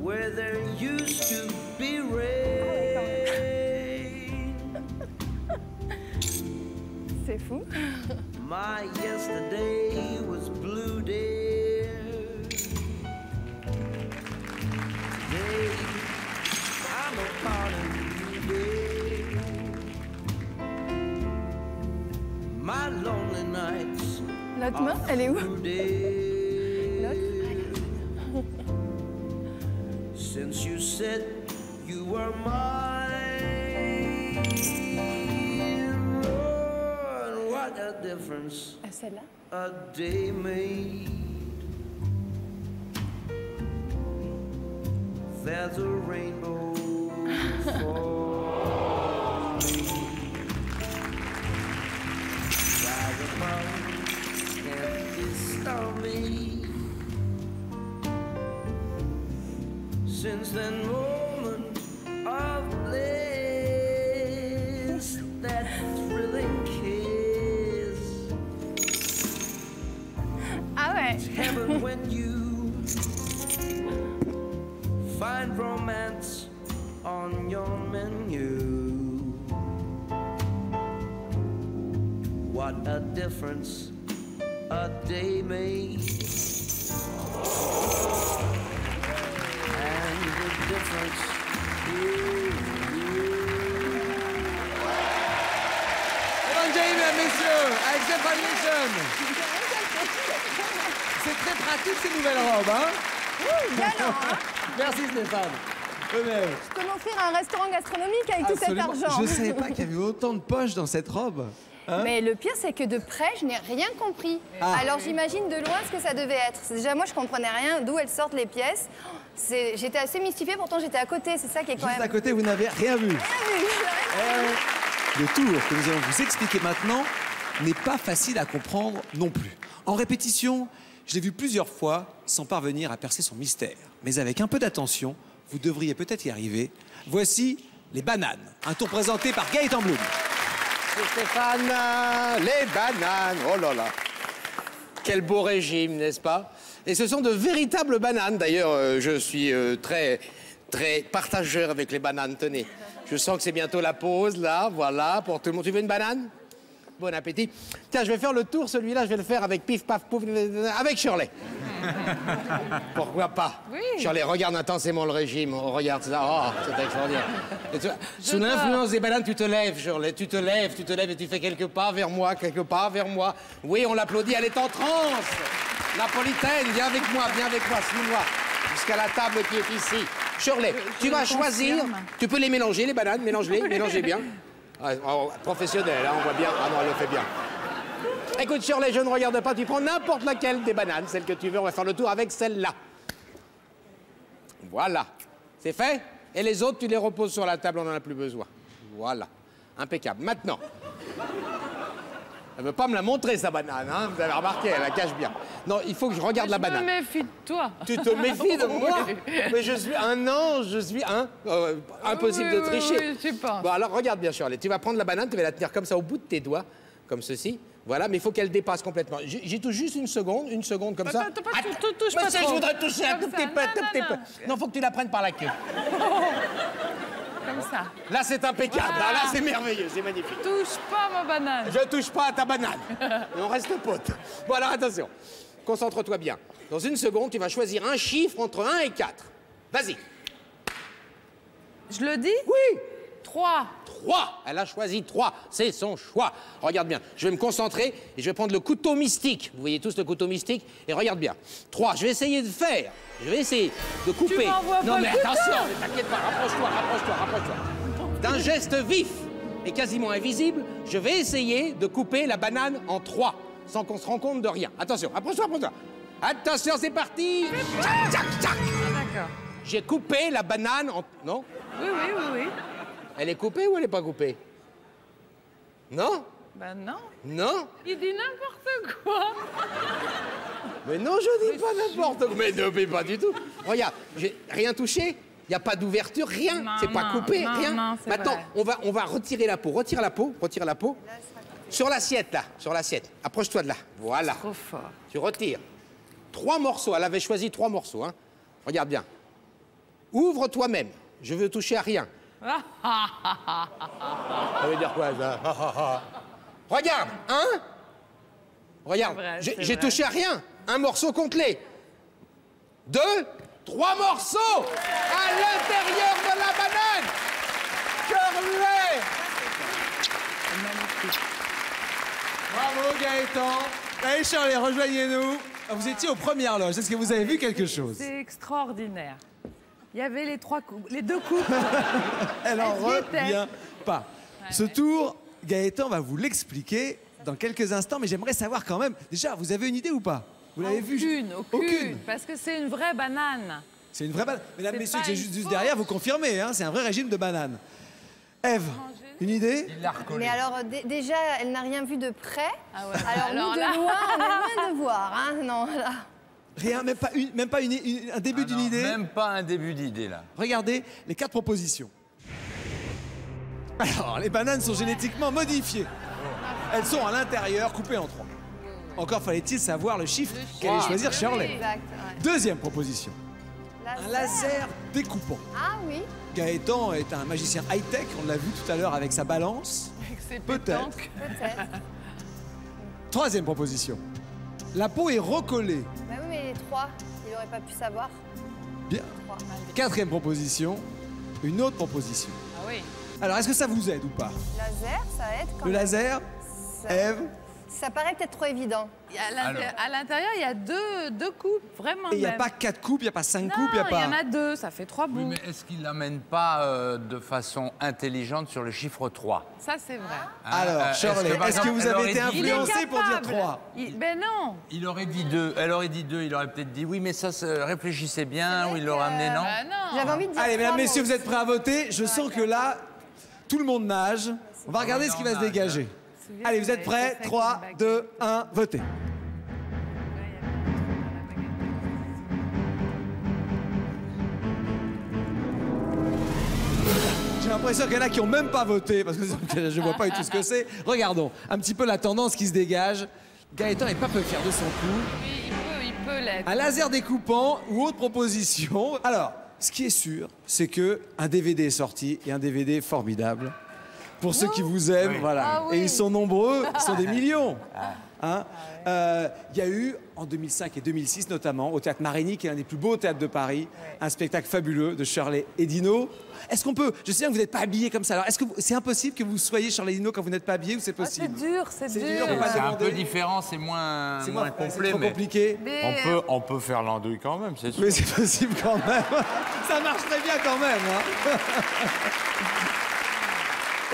Where there used to be rain. C'est fou. My yesterday was blue, dear. Today I'm a part of you, dear. My lonely nights. L'autre main, elle est où? L'autre. Since you said you were mine, oh, what a difference celle-là. a day made. There's a rainbow for me. Right above and stormy. Since that moment of bliss, that thrilling kiss. Ah ouais. It's heaven when you find romance on your menu. What a difference a day made. And the difference is Evangélie, mesdames, messieurs, avec Stéphane Wilson. C'est très pratique ces nouvelles robes, hein? Galant, hein? Merci Stéphane. Eux-mêmes. Je peux m'offrir un restaurant gastronomique avec tout cet Absolument. argent. Je ne savais pas qu'il y avait autant de poches dans cette robe. Hein? Mais le pire, c'est que de près, je n'ai rien compris. Ah. Alors j'imagine de loin ce que ça devait être. Déjà, moi, je comprenais rien d'où elles sortent les pièces. J'étais assez mystifiée, pourtant j'étais à côté. C'est ça qui est quand Juste même... à côté, vous n'avez rien vu. Rien vu. Le tour que nous allons vous expliquer maintenant n'est pas facile à comprendre non plus. En répétition, je l'ai vu plusieurs fois sans parvenir à percer son mystère. Mais avec un peu d'attention, vous devriez peut-être y arriver. Voici les bananes. Un tour présenté par Gaëtan Bloom. Stéphane, les bananes, oh là là. Quel beau régime, n'est-ce pas? Et ce sont de véritables bananes. D'ailleurs, je suis très partageur avec les bananes. Tenez, je sens que c'est bientôt la pause, là, voilà, pour tout le monde. Tu veux une banane? Bon appétit. Tiens, je vais faire le tour, celui-là, je vais le faire avec Pif, Paf, Pouf, avec Shirley. Pourquoi pas? Oui. Shirley, regarde intensément le régime. Oh, regarde ça. Oh, c'est extraordinaire. Et tu vois, sous l'influence des bananes, tu te lèves, Shirley. Tu te lèves et tu fais quelques pas vers moi, quelques pas vers moi. Oui, on l'applaudit, elle est en transe. Napolitaine, viens avec moi, suis-moi. Jusqu'à la table qui est ici. Shirley, tu vas choisir. Tu peux les mélanger, les bananes, mélangez bien. Ah, oh, professionnel, hein, on voit bien. Ah non, elle le fait bien. Écoute, Shirley, je ne regarde pas. Tu prends n'importe laquelle des bananes, celle que tu veux. On va faire le tour avec celle-là. Voilà. C'est fait? Et les autres, tu les reposes sur la table, on n'en a plus besoin. Voilà. Impeccable. Maintenant. Elle ne veut pas me la montrer, sa banane, hein? Vous avez remarqué, elle la cache bien. Non, il faut que je regarde la banane. Je me méfie de toi. Tu te méfies de moi? Oui. Mais je suis un ange, je suis un... impossible de tricher. Oui, je pense. Bon, alors regarde bien, Shirley. Tu vas prendre la banane, tu vas la tenir comme ça au bout de tes doigts, comme ceci. Voilà, mais il faut qu'elle dépasse complètement. J'y touche juste une seconde comme ça. Touche pas Je trop. voudrais toucher un tout Comme petit ça. peu, Non, tout petit non, peu. non. Non, faut que tu la prennes par la queue. Comme ça. Là, c'est impeccable. Voilà. Là, c'est merveilleux, c'est magnifique. Touche pas ma banane. Je touche pas à ta banane. Et on reste potes. Bon, alors attention. Concentre-toi bien. Dans une seconde, tu vas choisir un chiffre entre 1 et 4. Vas-y. Je le dis? Oui. 3. 3. Elle a choisi 3. C'est son choix. Regarde bien. Je vais me concentrer et je vais prendre le couteau mystique. Vous voyez tous le couteau mystique? Et regarde bien. 3. Je vais essayer de faire. Je vais essayer de couper. Tu m'envoies Non pas mais le couteau. attention, ne t'inquiète pas. Rapproche-toi. D'un geste vif et quasiment invisible, je vais essayer de couper la banane en 3, sans qu'on se rende compte de rien. Attention, approche-toi. Attention, c'est parti. Tchac. D'accord. J'ai coupé la banane en... Non? Oui. Elle est coupée ou elle n'est pas coupée? Non? Ben non. Non? Il dit n'importe quoi. Mais non, je dis pas n'importe quoi. Mais non, mais pas du tout. Regarde, j'ai rien touché. Il n'y a pas d'ouverture, rien. Non, C'est pas non, coupé, non, rien. non, c'est Maintenant, vrai. on va retirer la peau. Retire la peau. Sur l'assiette, là. Sur l'assiette. Approche-toi de là. Voilà. Trop fort. Tu retires. 3 morceaux. Elle avait choisi 3 morceaux. Hein. Regarde bien. Ouvre toi-même. Je veux toucher à rien. Ça veut dire quoi, ça? Regarde, hein? Regarde, C'est vrai, j'ai touché à rien. 1 morceau complet. 2, 3 morceaux à l'intérieur de la banane. Shirley! Bravo Gaëtan. Allez Shirley, rejoignez-nous. Vous étiez aux premières loges. Est-ce que vous avez vu quelque chose? C'est extraordinaire. Il y avait les 2 coupes. Elle en Elles y étaient. revient pas. Ce tour, Gaëtan va vous l'expliquer dans quelques instants, mais j'aimerais savoir quand même. Déjà, vous avez une idée ou pas? Vous l'avez vu? Aucune. Parce que c'est une vraie banane. C'est une vraie banane. Mesdames, C'est messieurs, pas qui une êtes juste fausse. derrière, vous confirmez, hein, c'est un vrai régime de banane. Ève, une idée? Il l'a recollé. Mais alors, déjà, elle n'a rien vu de près. Ah ouais, Alors, nous, là- de loin, on est loin de voir. Hein. Non, là. Rien, même pas un début d'une idée? Même pas un début d'idée, là. Regardez les 4 propositions. Alors, les bananes sont génétiquement modifiées. Elles sont à l'intérieur, coupées en 3. Encore fallait-il savoir le chiffre qu'allait choisir Shirley. Exact. Ouais. Deuxième proposition. Un laser découpant. Ah oui. Gaëtan est un magicien high-tech, on l'a vu tout à l'heure avec sa balance. Avec ses Peut-être. pétanques. Peut-être. Troisième proposition. La peau est recollée. Bah oui, mais les 3, il n'aurait pas pu savoir. Bien. 3. Quatrième proposition. Une autre proposition. Ah oui. Alors, est-ce que ça vous aide ou pas? Laser, ça aide quand Le même. laser, Ça- Ève, Ça paraît peut-être trop évident. À l'intérieur, il y a deux coupes, vraiment. et il n'y a même. pas 4 coupes, il n'y a pas 5 Non, coupes, il n'y a pas... il y en a 2, ça fait 3 bouts. Oui, mais est-ce qu'il l'amène pas de façon intelligente sur le chiffre 3? Ça, c'est vrai. Alors, Shirley, par est-ce que exemple, vous elle avez aurait été dit- Il est influencé pour dire capable. 3? Ben non. Il aurait dit 2, elle aurait dit 2, il aurait peut-être dit oui, mais ça, réfléchissez bien, ou il l'aurait amené, non? Ben non. J'avais envie de dire Allez, 3, mesdames, moi messieurs, vous aussi. êtes prêts à voter? Je sens que là, tout le monde nage. On va regarder ce qui va se dégager. Allez, vous êtes prêts? 3, 2, 1, votez. J'ai l'impression qu'il y en a qui n'ont même pas voté, parce que je ne vois pas du tout ce que c'est. Regardons un petit peu la tendance qui se dégage. Gaëtan n'est pas peu fier de son coup. Oui, il peut l'être. Un laser découpant ou autre proposition. Alors, ce qui est sûr, c'est que un DVD est sorti, et un DVD formidable. Pour ceux qui vous aiment, voilà. Ah oui. Et ils sont nombreux, ils sont des millions. Hein. Il y a eu, en 2005 et 2006 notamment, au Théâtre Marigny, qui est l'un des plus beaux théâtres de Paris, un spectacle fabuleux de Shirley et Dino. Est-ce qu'on peut... Je sais bien que vous n'êtes pas habillés comme ça. Alors, est-ce que c'est impossible que vous soyez Shirley et Dino quand vous n'êtes pas habillés ou c'est Ah, possible? c'est dur, c'est C'est dur. dur, on peut pas C'est un demander. peu différent, c'est moins C'est complet, trop mais compliqué. Mais, on peut faire l'andouille quand même, c'est sûr. Mais c'est possible quand même. Ça marche très bien quand même. Hein.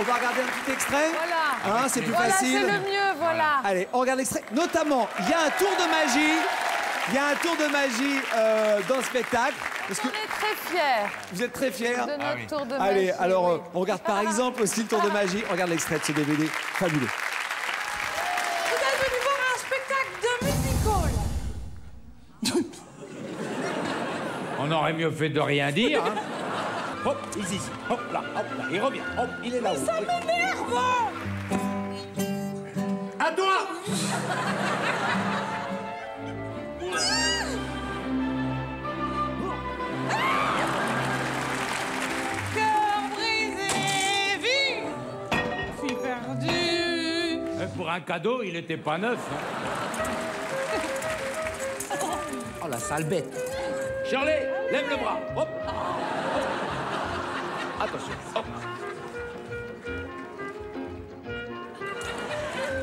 On va regarder un petit extrait. Voilà. Hein, c'est plus Voilà, facile. c'est le mieux, voilà. Allez, on regarde l'extrait. Notamment, il y a un tour de magie. Il y a un tour de magie dans le spectacle. Parce que On est très fiers vous êtes très fiers. de notre oui. tour de magie. Allez, alors oui. on regarde par exemple aussi le tour de magie. On regarde l'extrait de ce DVD. Fabuleux. Vous êtes venu voir un spectacle de musical. On aurait mieux fait de rien dire. Hein. Hop, ici, hop là, il revient, hop, il est là-haut. Ça m'énerve. À toi. Cœur brisé, vie, fille perdue. Pour un cadeau, il était pas neuf. Hein. Oh, la sale bête. Shirley, lève le bras. Hop. Attention. Hop.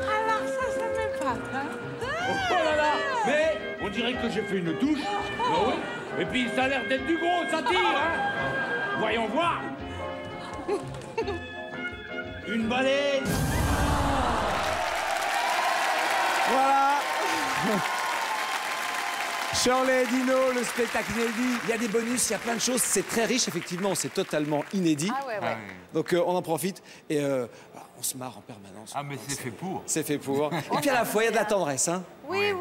Alors ça m'épate, hein? Oh là là. Mais on dirait que j'ai fait une douche. Ah oui. Et puis ça a l'air d'être du gros, ça tire, hein. Voyons voir. Une baleine. Voilà. Shirley et Dino, le spectacle inédit. Il y a des bonus, il y a plein de choses. C'est très riche, effectivement. C'est totalement inédit. Ah ouais. Donc on en profite et on se marre en permanence. Ah, mais c'est fait pour. C'est fait pour. Et puis à la fois, il y a de la tendresse. Hein. Oui.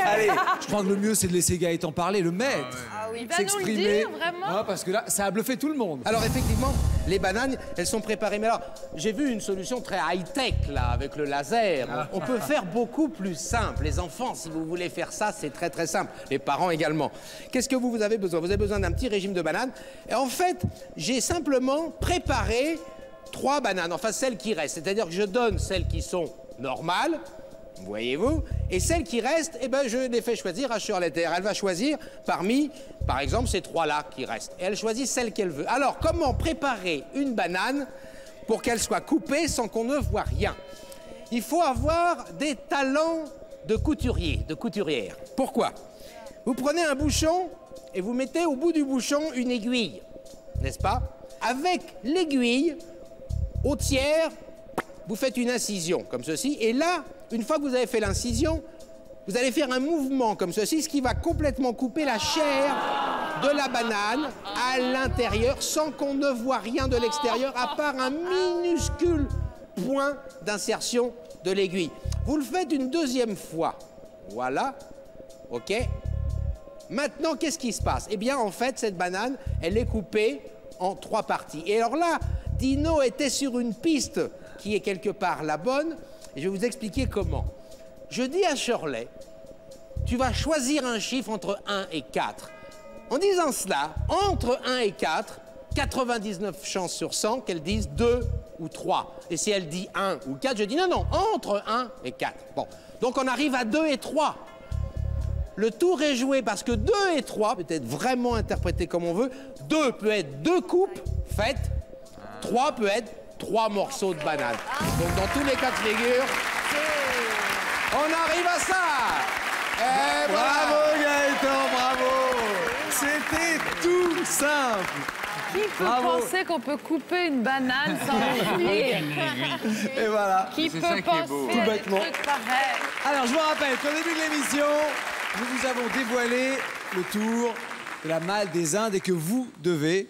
Allez, je crois que le mieux, c'est de laisser Gaëtan parler, le maître. Ah oui, il va nous le dire, vraiment. Ah, parce que là, ça a bluffé tout le monde. Alors effectivement, les bananes, elles sont préparées. Mais alors, j'ai vu une solution très high-tech, là, avec le laser. On peut faire beaucoup plus simple. Les enfants, si vous voulez faire ça, c'est très très simple. Les parents également. Qu'est-ce que vous avez besoin? Vous avez besoin d'un petit régime de bananes. Et en fait, j'ai simplement préparé 3 bananes, enfin celles qui restent. C'est-à-dire que je donne celles qui sont normales, voyez-vous, et celles qui restent, eh ben, je les fais choisir à Shirley. Elle va choisir parmi, par exemple, ces 3-là qui restent. Et elle choisit celle qu'elle veut. Alors, comment préparer une banane pour qu'elle soit coupée sans qu'on ne voit rien? Il faut avoir des talents de couturier, de couturière. Pourquoi? Vous prenez un bouchon et vous mettez au bout du bouchon une aiguille, n'est-ce pas? Avec l'aiguille, au tiers, vous faites une incision, comme ceci. Et là, une fois que vous avez fait l'incision, vous allez faire un mouvement comme ceci, ce qui va complètement couper la chair de la banane à l'intérieur, sans qu'on ne voit rien de l'extérieur, à part un minuscule point d'insertion de l'aiguille. Vous le faites une deuxième fois. Voilà. OK. Maintenant, qu'est-ce qui se passe? Eh bien, en fait, cette banane, elle est coupée en 3 parties. Et alors là, Dino était sur une piste qui est quelque part la bonne, et je vais vous expliquer comment. Je dis à Shirley, tu vas choisir un chiffre entre 1 et 4. En disant cela, entre 1 et 4, 99 chances sur 100 qu'elle dise 2 ou 3. Et si elle dit 1 ou 4, je dis non, entre 1 et 4. Bon, donc on arrive à 2 et 3. Le tour est joué parce que 2 et 3 peut être vraiment interprété comme on veut. 2 peut être 2 coupes faites, 3 peut être 3 morceaux de banane. Donc dans tous les cas de figure, on arrive à ça. Et bravo Gaëtan, bravo. C'était tout simple. Qui peut penser qu'on peut couper une banane sans le cuire? Et voilà. Qui peut penser à des trucs pareils? Alors je vous rappelle qu'au début de l'émission, nous vous avons dévoilé le tour de la malle des Indes et que vous devez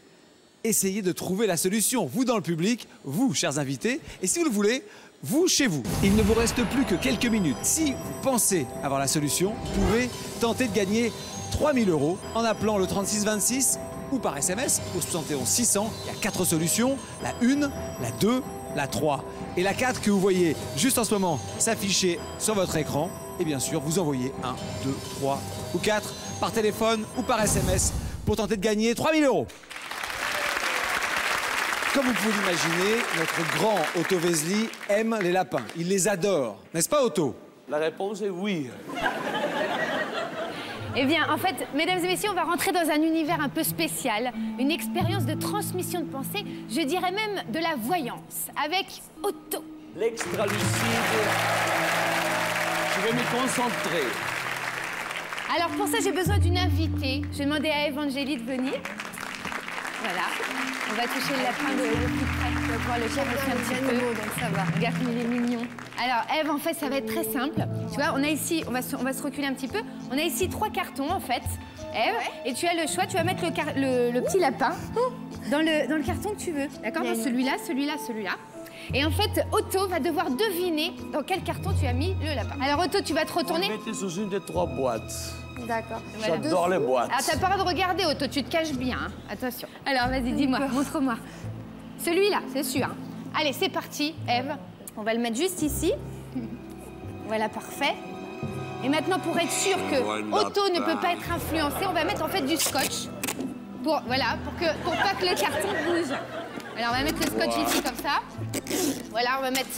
essayer de trouver la solution. Vous dans le public, vous, chers invités, et si vous le voulez, vous chez vous. Il ne vous reste plus que quelques minutes. Si vous pensez avoir la solution, vous pouvez tenter de gagner 3 000 € en appelant le 3626 ou par SMS au 71 600. Il y a 4 solutions, la 1, la 2, la 3 et la 4 que vous voyez juste en ce moment s'afficher sur votre écran. Et bien sûr, vous envoyez 1, 2, 3 ou 4 par téléphone ou par SMS pour tenter de gagner 3 000 €. Comme vous pouvez l'imaginer, notre grand Otto Vesely aime les lapins. Il les adore. N'est-ce pas, Otto? La réponse est oui. Eh bien, en fait, mesdames et messieurs, on va rentrer dans un univers un peu spécial, une expérience de transmission de pensée, je dirais même de la voyance, avec Otto. L'extra-lucide. Je vais me concentrer. Alors, pour ça, j'ai besoin d'une invitée. Je vais demander à Evangélie de venir. Voilà. On va toucher le lapin de plus près. On va pouvoir le caresser un petit peu. Donc ça va. Regarde comme il est mignon. Alors, Ève, en fait, ça va être très simple. Tu vois, on a ici, on va se reculer un petit peu. On a ici 3 cartons, en fait, Ève. Et tu as le choix, tu vas mettre le petit lapin dans le carton que tu veux. D'accord? Dans celui-là, celui-là, celui-là. Et en fait, Otto va devoir deviner dans quel carton tu as mis le lapin. Alors, Otto, tu vas te retourner. On va mettre sous une des 3 boîtes. D'accord. J'adore les boîtes. Alors, t'as pas le droit de regarder, Otto, tu te caches bien. Hein. Attention. Alors, vas-y, dis-moi, montre-moi. Celui-là, c'est sûr. Hein. Allez, c'est parti, Ève. On va le mettre juste ici. Voilà, parfait. Et maintenant, pour être sûr que Otto ne peut pas être influencé, on va mettre en fait du scotch. Pour pas que le carton bouge. Alors, on va mettre le scotch ici, comme ça. Voilà, on va mettre...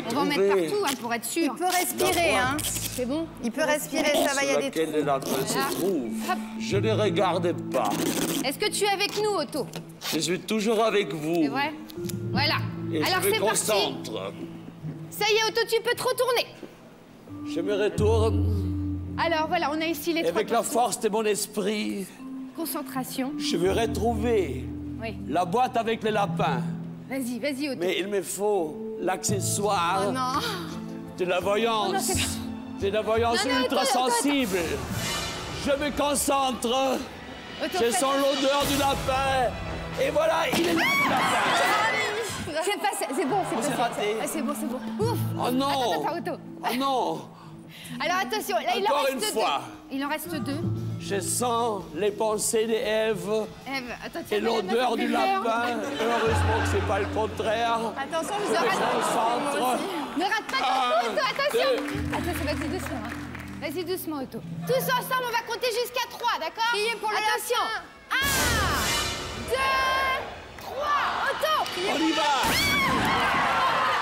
on va en mettre partout, hein, pour être sûr. Il peut respirer, hein. C'est bon? Il peut respirer, ça va, il y a des trous. Se trouve. Je ne les regardais pas. Est-ce que tu es avec nous, Otto? Je suis toujours avec vous. C'est vrai? Voilà. Et Alors je me c'est parti. concentre. Ça y est, Otto, tu peux te retourner. Je me retourne. Alors voilà, on a ici les Et trois avec la portions. force de mon esprit, Concentration. je veux retrouver Oui. la boîte avec les lapins. Vas-y, vas-y, Otto. Mais il me faut l'accessoire Oh non. de la voyance. Oh non, c'est pas- De la voyance Non, non, ultra Otto, Otto, sensible. Je me concentre. Otto, Je fais- sens l'odeur du lapin. Et voilà, il est là, le lapin. C'est passé, c'est bon, c'est passé. raté. Ah, c'est bon, c'est bon. Ouf. Oh non. Attends, attends, Otto. Oh non. Alors attention, là il en Encore reste une deux. fois. Il en reste deux. Je sens les pensées d'Ève Eve, attends, et tiens, l'odeur ça du fait peur. lapin. Heureusement que c'est pas le contraire. Attention, je Je me rate. concentre. Ne rate pas ton Otto, attention. Attention, vas-y doucement. Hein. Vas-y doucement, Otto. Tous ensemble, on va compter jusqu'à 3, d'accord? Criez pour le attention. 1, 2, 3, Otto. On y va.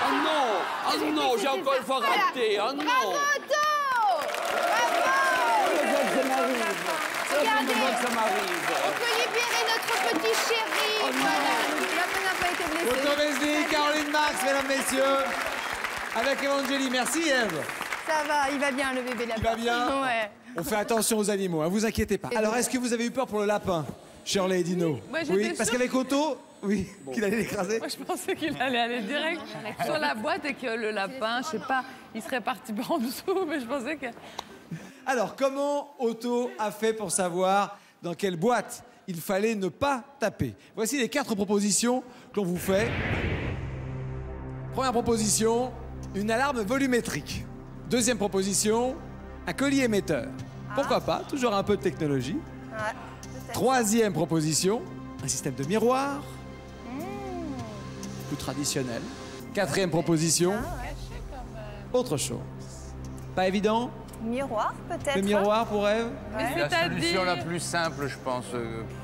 Oh non. Oh non, j'ai encore une fois raté. Oh non. Bravo, Otto. Bravo. Regardez, Ça m'arrive. on peut libérer notre petit chéri. Oh non. Voilà. La peine n'a pas été blessée. Otto Mesny, Caroline Marx, mesdames, messieurs. Avec Evangélie. Merci, Eve. Ça va, il va bien le bébé lapin. Il va bien. Ouais. On fait attention aux animaux, hein, vous inquiétez pas. Alors, est-ce que vous avez eu peur pour le lapin, Shirley et Dino? Moi, j'étais Oui, parce sûre. qu'avec Otto, oui, qu'il allait l'écraser. Moi, je pensais qu'il allait aller direct sur la boîte et que le lapin, je sais pas, il serait parti par en dessous, mais je pensais que... Alors, comment Otto a fait pour savoir dans quelle boîte il fallait ne pas taper? Voici les 4 propositions que l'on vous fait. Première proposition, une alarme volumétrique. Deuxième proposition, un collier émetteur. Pourquoi pas? Toujours un peu de technologie. Ouais, peut-être. Troisième proposition, un système de miroir. Plus traditionnel. Quatrième proposition, autre chose. Pas évident? Miroir, peut-être. Le miroir pour Ève? Mais La c'est-à-dire... solution la plus simple, je pense.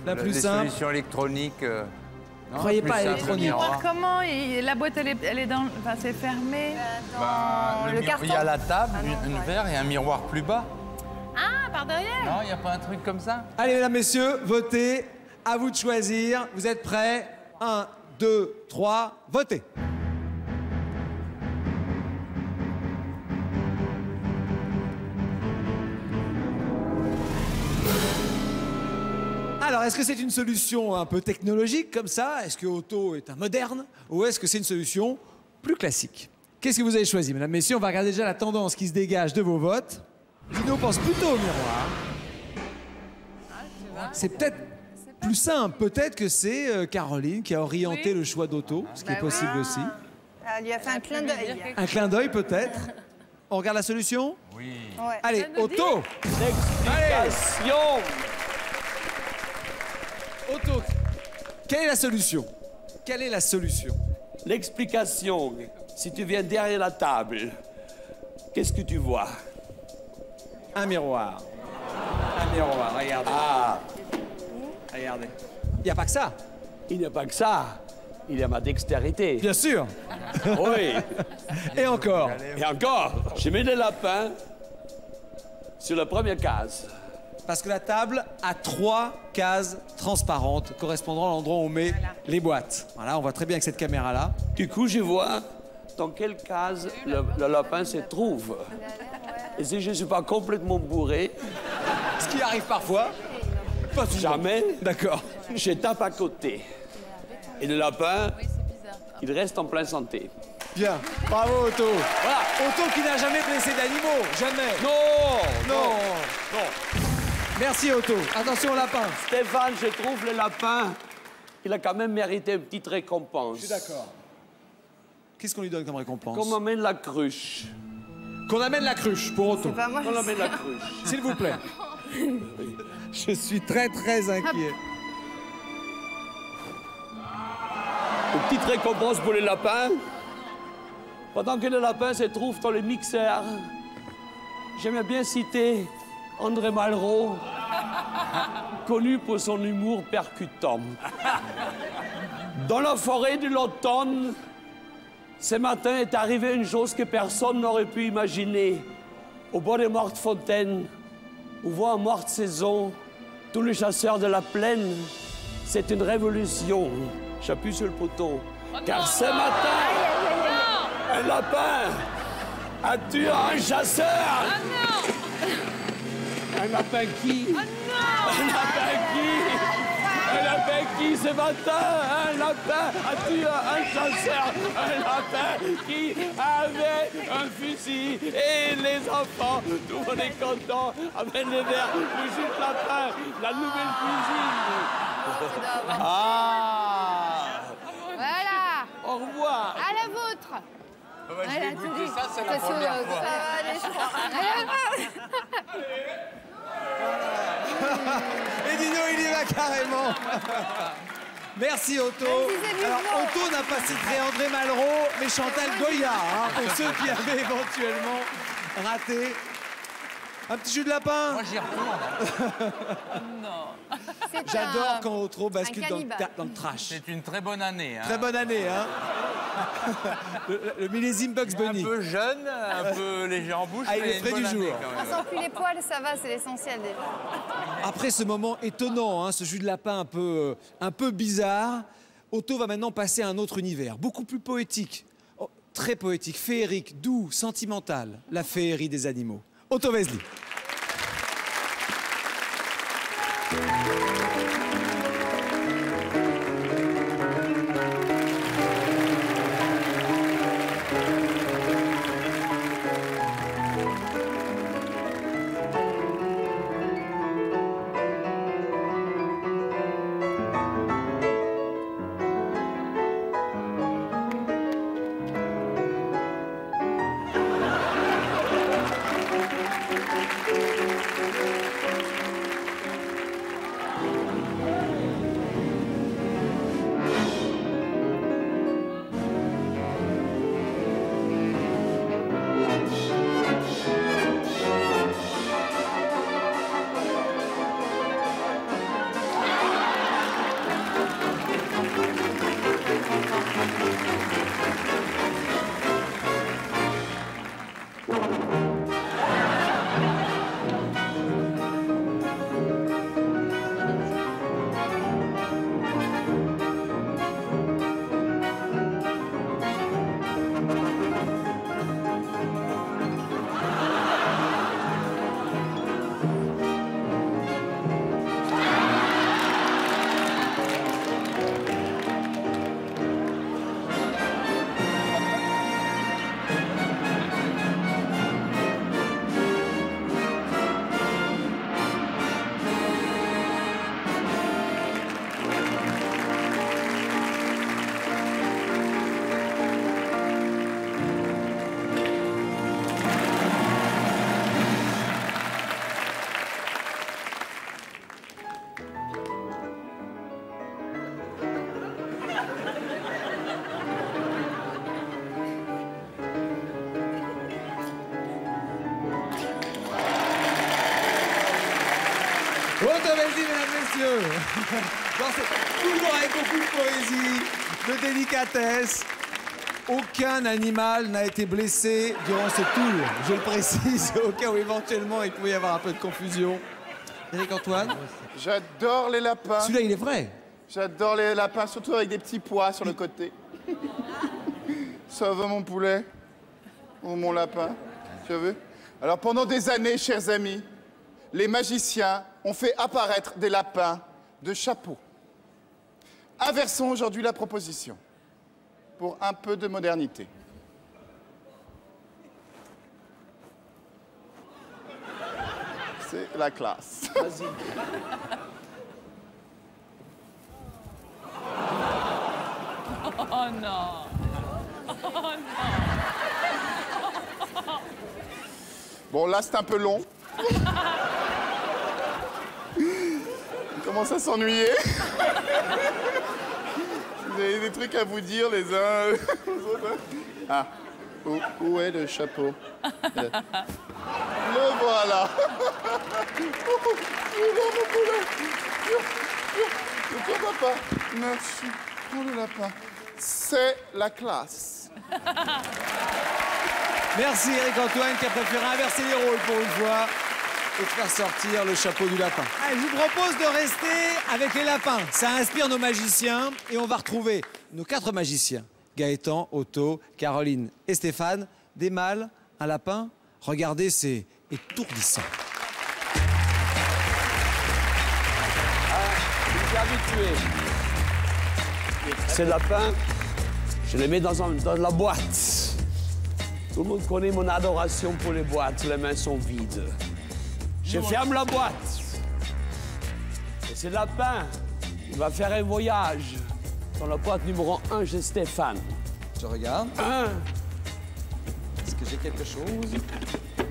La plus les simple. solutions électroniques. Non, Croyez la plus pas à simple, l'électronique. le miroir. Comment la boîte, elle est dans... Enfin, c'est fermé. Bah, le il carton. y a la table, Ah non, une ouais. verre et un miroir plus bas. Ah, par derrière. Non, il n'y a pas un truc comme ça? Allez, mesdames, messieurs, votez. À vous de choisir. Vous êtes prêts? 1, 2, 3, votez. Alors, est-ce que c'est une solution un peu technologique comme ça? Est-ce que Otto est un moderne? Ou est-ce que c'est une solution plus classique? Qu'est-ce que vous avez choisi, mesdames, messieurs? On va regarder déjà la tendance qui se dégage de vos votes. Dino pense plutôt au miroir. C'est peut-être plus simple. Peut-être que c'est Caroline qui a orienté le choix d'Otto, ce qui est possible aussi. Ah, elle lui a fait un clin d'œil. Un clin d'œil, peut-être. On regarde la solution? Oui. Ouais. Allez, Otto! L'explication. Otto, quelle est la solution? Quelle est la solution? L'explication. Si tu viens derrière la table, qu'est-ce que tu vois? Un miroir. Un miroir, regardez. Ah, Regardez. Il n'y a pas que ça. il n'y a pas que ça. Il y a ma dextérité. Bien sûr. Oui. Et encore. Et encore, je mets le lapin sur la première case. Parce que la table a 3 cases transparentes correspondant à l'endroit où on met les boîtes. Voilà, on voit très bien avec cette caméra-là. Du coup, je vois dans quelle case le lapin se trouve. Et si je ne suis pas complètement bourré, Ce qui arrive parfois. Pas toujours. jamais, D'accord. je tape à côté. Et le lapin, il reste en pleine santé. Bien. Bravo, Otto. Voilà. Otto qui n'a jamais blessé d'animaux. Jamais. Non, Non. non. Merci, Otto. Attention au lapin. Stéphane, je trouve le lapin, il a quand même mérité une petite récompense. Je suis d'accord. Qu'est-ce qu'on lui donne comme récompense? Qu'on m'amène la cruche. Qu'on amène la cruche pour Otto. C'est pas moi. Qu'on amène la cruche. S'il vous plaît. Je suis très, très inquiet. Une petite récompense pour les lapins. Pendant que le lapin se trouve dans le mixeur, j'aimerais bien citer André Malraux, connu pour son humour percutant. Dans la forêt de l'automne, ce matin est arrivée une chose que personne n'aurait pu imaginer. Au bord des mortes fontaines, où voient en morte saison tous les chasseurs de la plaine c'est une révolution. J'appuie sur le poteau. Car ce matin, un lapin a tué un chasseur. Un lapin qui? Un lapin qui? Un lapin qui ce matin? Un lapin a tué un chasseur. Un lapin qui avait un fusil. Et les enfants, tout le monde est content. Amène les verres, le jus de lapin, la nouvelle cuisine. Ah! Voilà. Au revoir. À la vôtre. Je vais goûter ça, c'est la première fois. Et Dino, il y va carrément. Merci Otto. Alors Otto n'a pas cité André Malraux, mais Chantal Goya, hein, pour ceux qui avaient éventuellement raté. Un petit jus de lapin. Moi, j'y retourne. Non. J'adore quand Otto bascule dans le trash. C'est une très bonne année. Hein. Très bonne année, hein. le millésime Bugs Bunny. Un peu jeune, un peu léger en bouche. Ah, il est frais du jour. On sent plus les poils, ça va, c'est l'essentiel déjà. Après ce moment étonnant, hein, ce jus de lapin un peu bizarre, Otto va maintenant passer à un autre univers, beaucoup plus poétique, très poétique, féerique, doux, sentimental, la féerie des animaux. Otto Vesely. Otto Vesely, mesdames, messieurs. Toujours avec beaucoup de poésie, de délicatesse. Aucun animal n'a été blessé durant ce tour. Je le précise, au cas où éventuellement il pouvait y avoir un peu de confusion. Éric-Antoine? J'adore les lapins. Celui-là, il est vrai. J'adore les lapins, surtout avec des petits pois sur le côté. Ça va, mon poulet? Ou mon lapin? Tu as vu? Alors, pendant des années, chers amis, les magiciens ont fait apparaître des lapins de chapeau. Inversons aujourd'hui la proposition pour un peu de modernité. C'est la classe. Vas-y. Oh non. Oh non. Bon, là, c'est un peu long. On commence à s'ennuyer. Vous avez des trucs à vous dire les uns aux autres. Ah, où est le chapeau? Le voilà. Le toi, papa. Merci. Oh, le lapin. C'est la classe. Merci Éric-Antoine qui a préféré inverser les rôles pour une fois. et de faire sortir le chapeau du lapin. Allez, je vous propose de rester avec les lapins. Ça inspire nos magiciens et on va retrouver nos 4 magiciens. Gaëtan, Otto, Caroline et Stéphane. Des mâles, un lapin. Regardez, c'est étourdissant. Je suis habitué. Ces lapins, je les mets dans la boîte. Tout le monde connaît mon adoration pour les boîtes. Les mains sont vides. Je ferme la boîte. Et ce lapin, il va faire un voyage. Dans la boîte numéro 1, j'ai Stéphane. Je regarde. 1. Est-ce que j'ai quelque chose?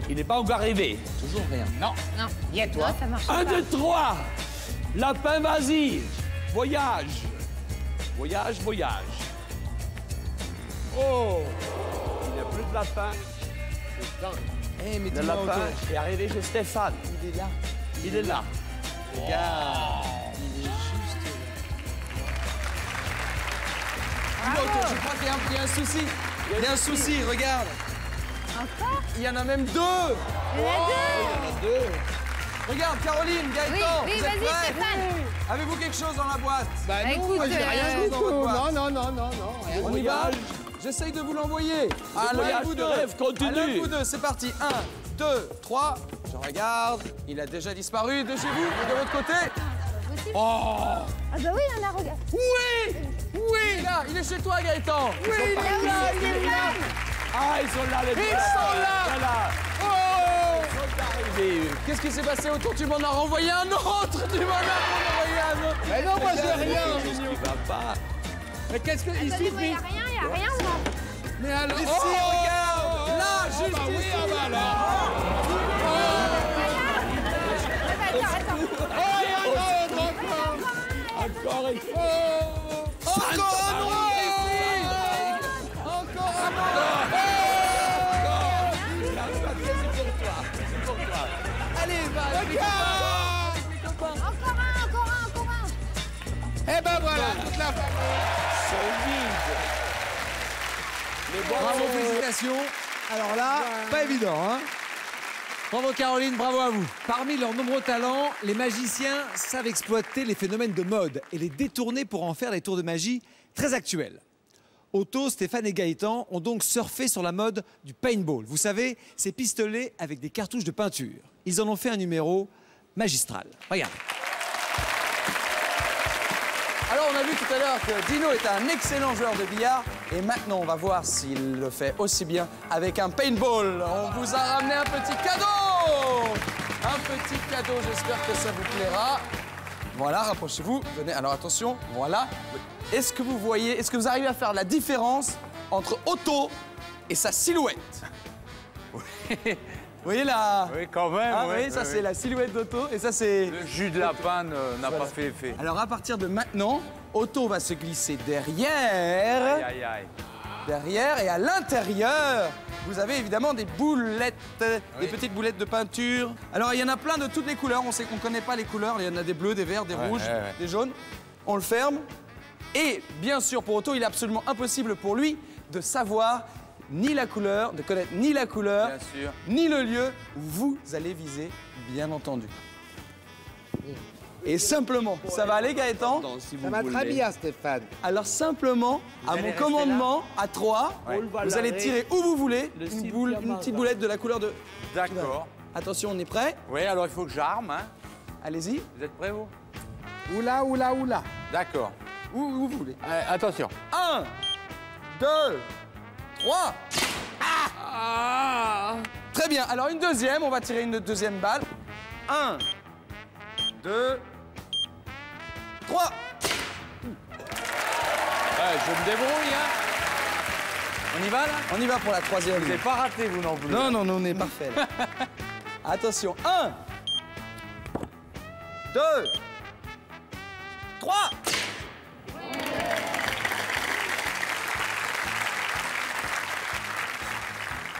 Il n'est pas encore arrivé. Toujours rien. Non. Non. Y a toi. Non, ça marche 1, pas. 2, 3. Lapin, vas-y. Voyage. Voyage, voyage. Oh! Il n'y a plus de lapin. Eh, mais Le dis-moi, lapin Otto. est arrivé chez Stéphane. Il est là. Il est là. Regarde. Il est juste là. Dis-moi, Otto, je crois qu'il y a un souci. Il y a un souci, regarde. Encore? Il y en a même 2. Il y en a 2. Regarde, Caroline, Gaëtan, Oui, vous êtes vas-y, prêts? Stéphane. Avez-vous quelque chose dans la boîte? Bah non, écoute, moi, j'ai rien du dans tout. votre boîte. Non, rien On y va? J'essaye de vous l'envoyer. À l'un voyage vous de deux. rêve continue. À l'un vous deux, c'est parti. 1, 2, 3. Je regarde. Il a déjà disparu de chez vous, de votre côté. Oh! Ah bah oui, il y en a, regarde. Oui! Oui! Là, il est chez toi, Gaëtan. Oui, il est là, il est là. Ah, ils sont là, les Ils gars. sont là. Voilà. Oh! Ils sont arrivés. Qu'est-ce qui s'est passé autour? Tu m'en as renvoyé un autre! Tu m'en as renvoyé un autre! Mais non, moi, j'ai rien. Il va pas. Mais qu'est-ce que... Il Attendez, suffit... il y a rien, moi. Mais alors... Mais si, regarde! Là, juste bah oui, ici! ah bah là. Attends. Oh, il y a un autre encore. Encore ici. Encore un autre ici! Encore un autre! C'est pour toi. Allez, va! Encore un. Eh ben voilà, toute la C'est vide. Mais bon, Bravo, félicitations. Alors là, pas évident, hein? Bravo Caroline, bravo à vous. Parmi leurs nombreux talents, les magiciens savent exploiter les phénomènes de mode et les détourner pour en faire des tours de magie très actuels. Otto, Stéphane et Gaëtan ont donc surfé sur la mode du paintball. Vous savez, ces pistolets avec des cartouches de peinture. Ils en ont fait un numéro magistral. Regarde. Alors, on a vu tout à l'heure que Dino est un excellent joueur de billard. Et maintenant, on va voir s'il le fait aussi bien avec un paintball. On vous a ramené un petit cadeau! Un petit cadeau, j'espère que ça vous plaira. Voilà, rapprochez-vous. Venez, alors attention, voilà. Est-ce que vous voyez, est-ce que vous arrivez à faire la différence entre Otto et sa silhouette? Oui. Vous voyez là? Oui, quand même. Ah, oui, oui, ça c'est la silhouette d'Otto et ça c'est... Le jus de lapin n'a pas fait effet. Alors à partir de maintenant, Otto va se glisser derrière. Aïe, aïe, aïe. Derrière et à l'intérieur, vous avez évidemment des boulettes, des petites boulettes de peinture. Alors il y en a plein de toutes les couleurs, on sait qu'on ne connaît pas les couleurs, il y en a des bleus, des verts, des rouges, des jaunes. On le ferme. Et bien sûr pour Otto, il est absolument impossible pour lui de savoir ni la couleur, de connaître ni la couleur, Bien sûr. ni le lieu où vous allez viser, bien entendu. Et simplement, ça va aller Gaëtan? si vous Ça va voulez. très bien, Stéphane. Alors simplement, à allez mon rester commandement, à 3, On va vous allez l'arrêter. tirer où vous voulez, Le une style petite Yamaha. boulette de la couleur de... D'accord. Attention, on est prêt? Oui, alors il faut que j'arme. Hein. Allez-y. Vous êtes prêts, vous? Oula, oula, oula. D'accord. Où vous voulez. Attention. 1, 2, 3. Très bien. Alors une deuxième, on va tirer une deuxième balle. 1, 2, 3. Je me débrouille, hein. On y va, là? On y va pour la troisième. Vous n'avez pas raté, vous non plus. Non, non, non, on est parfait. Là. Attention. 1, 2, 3.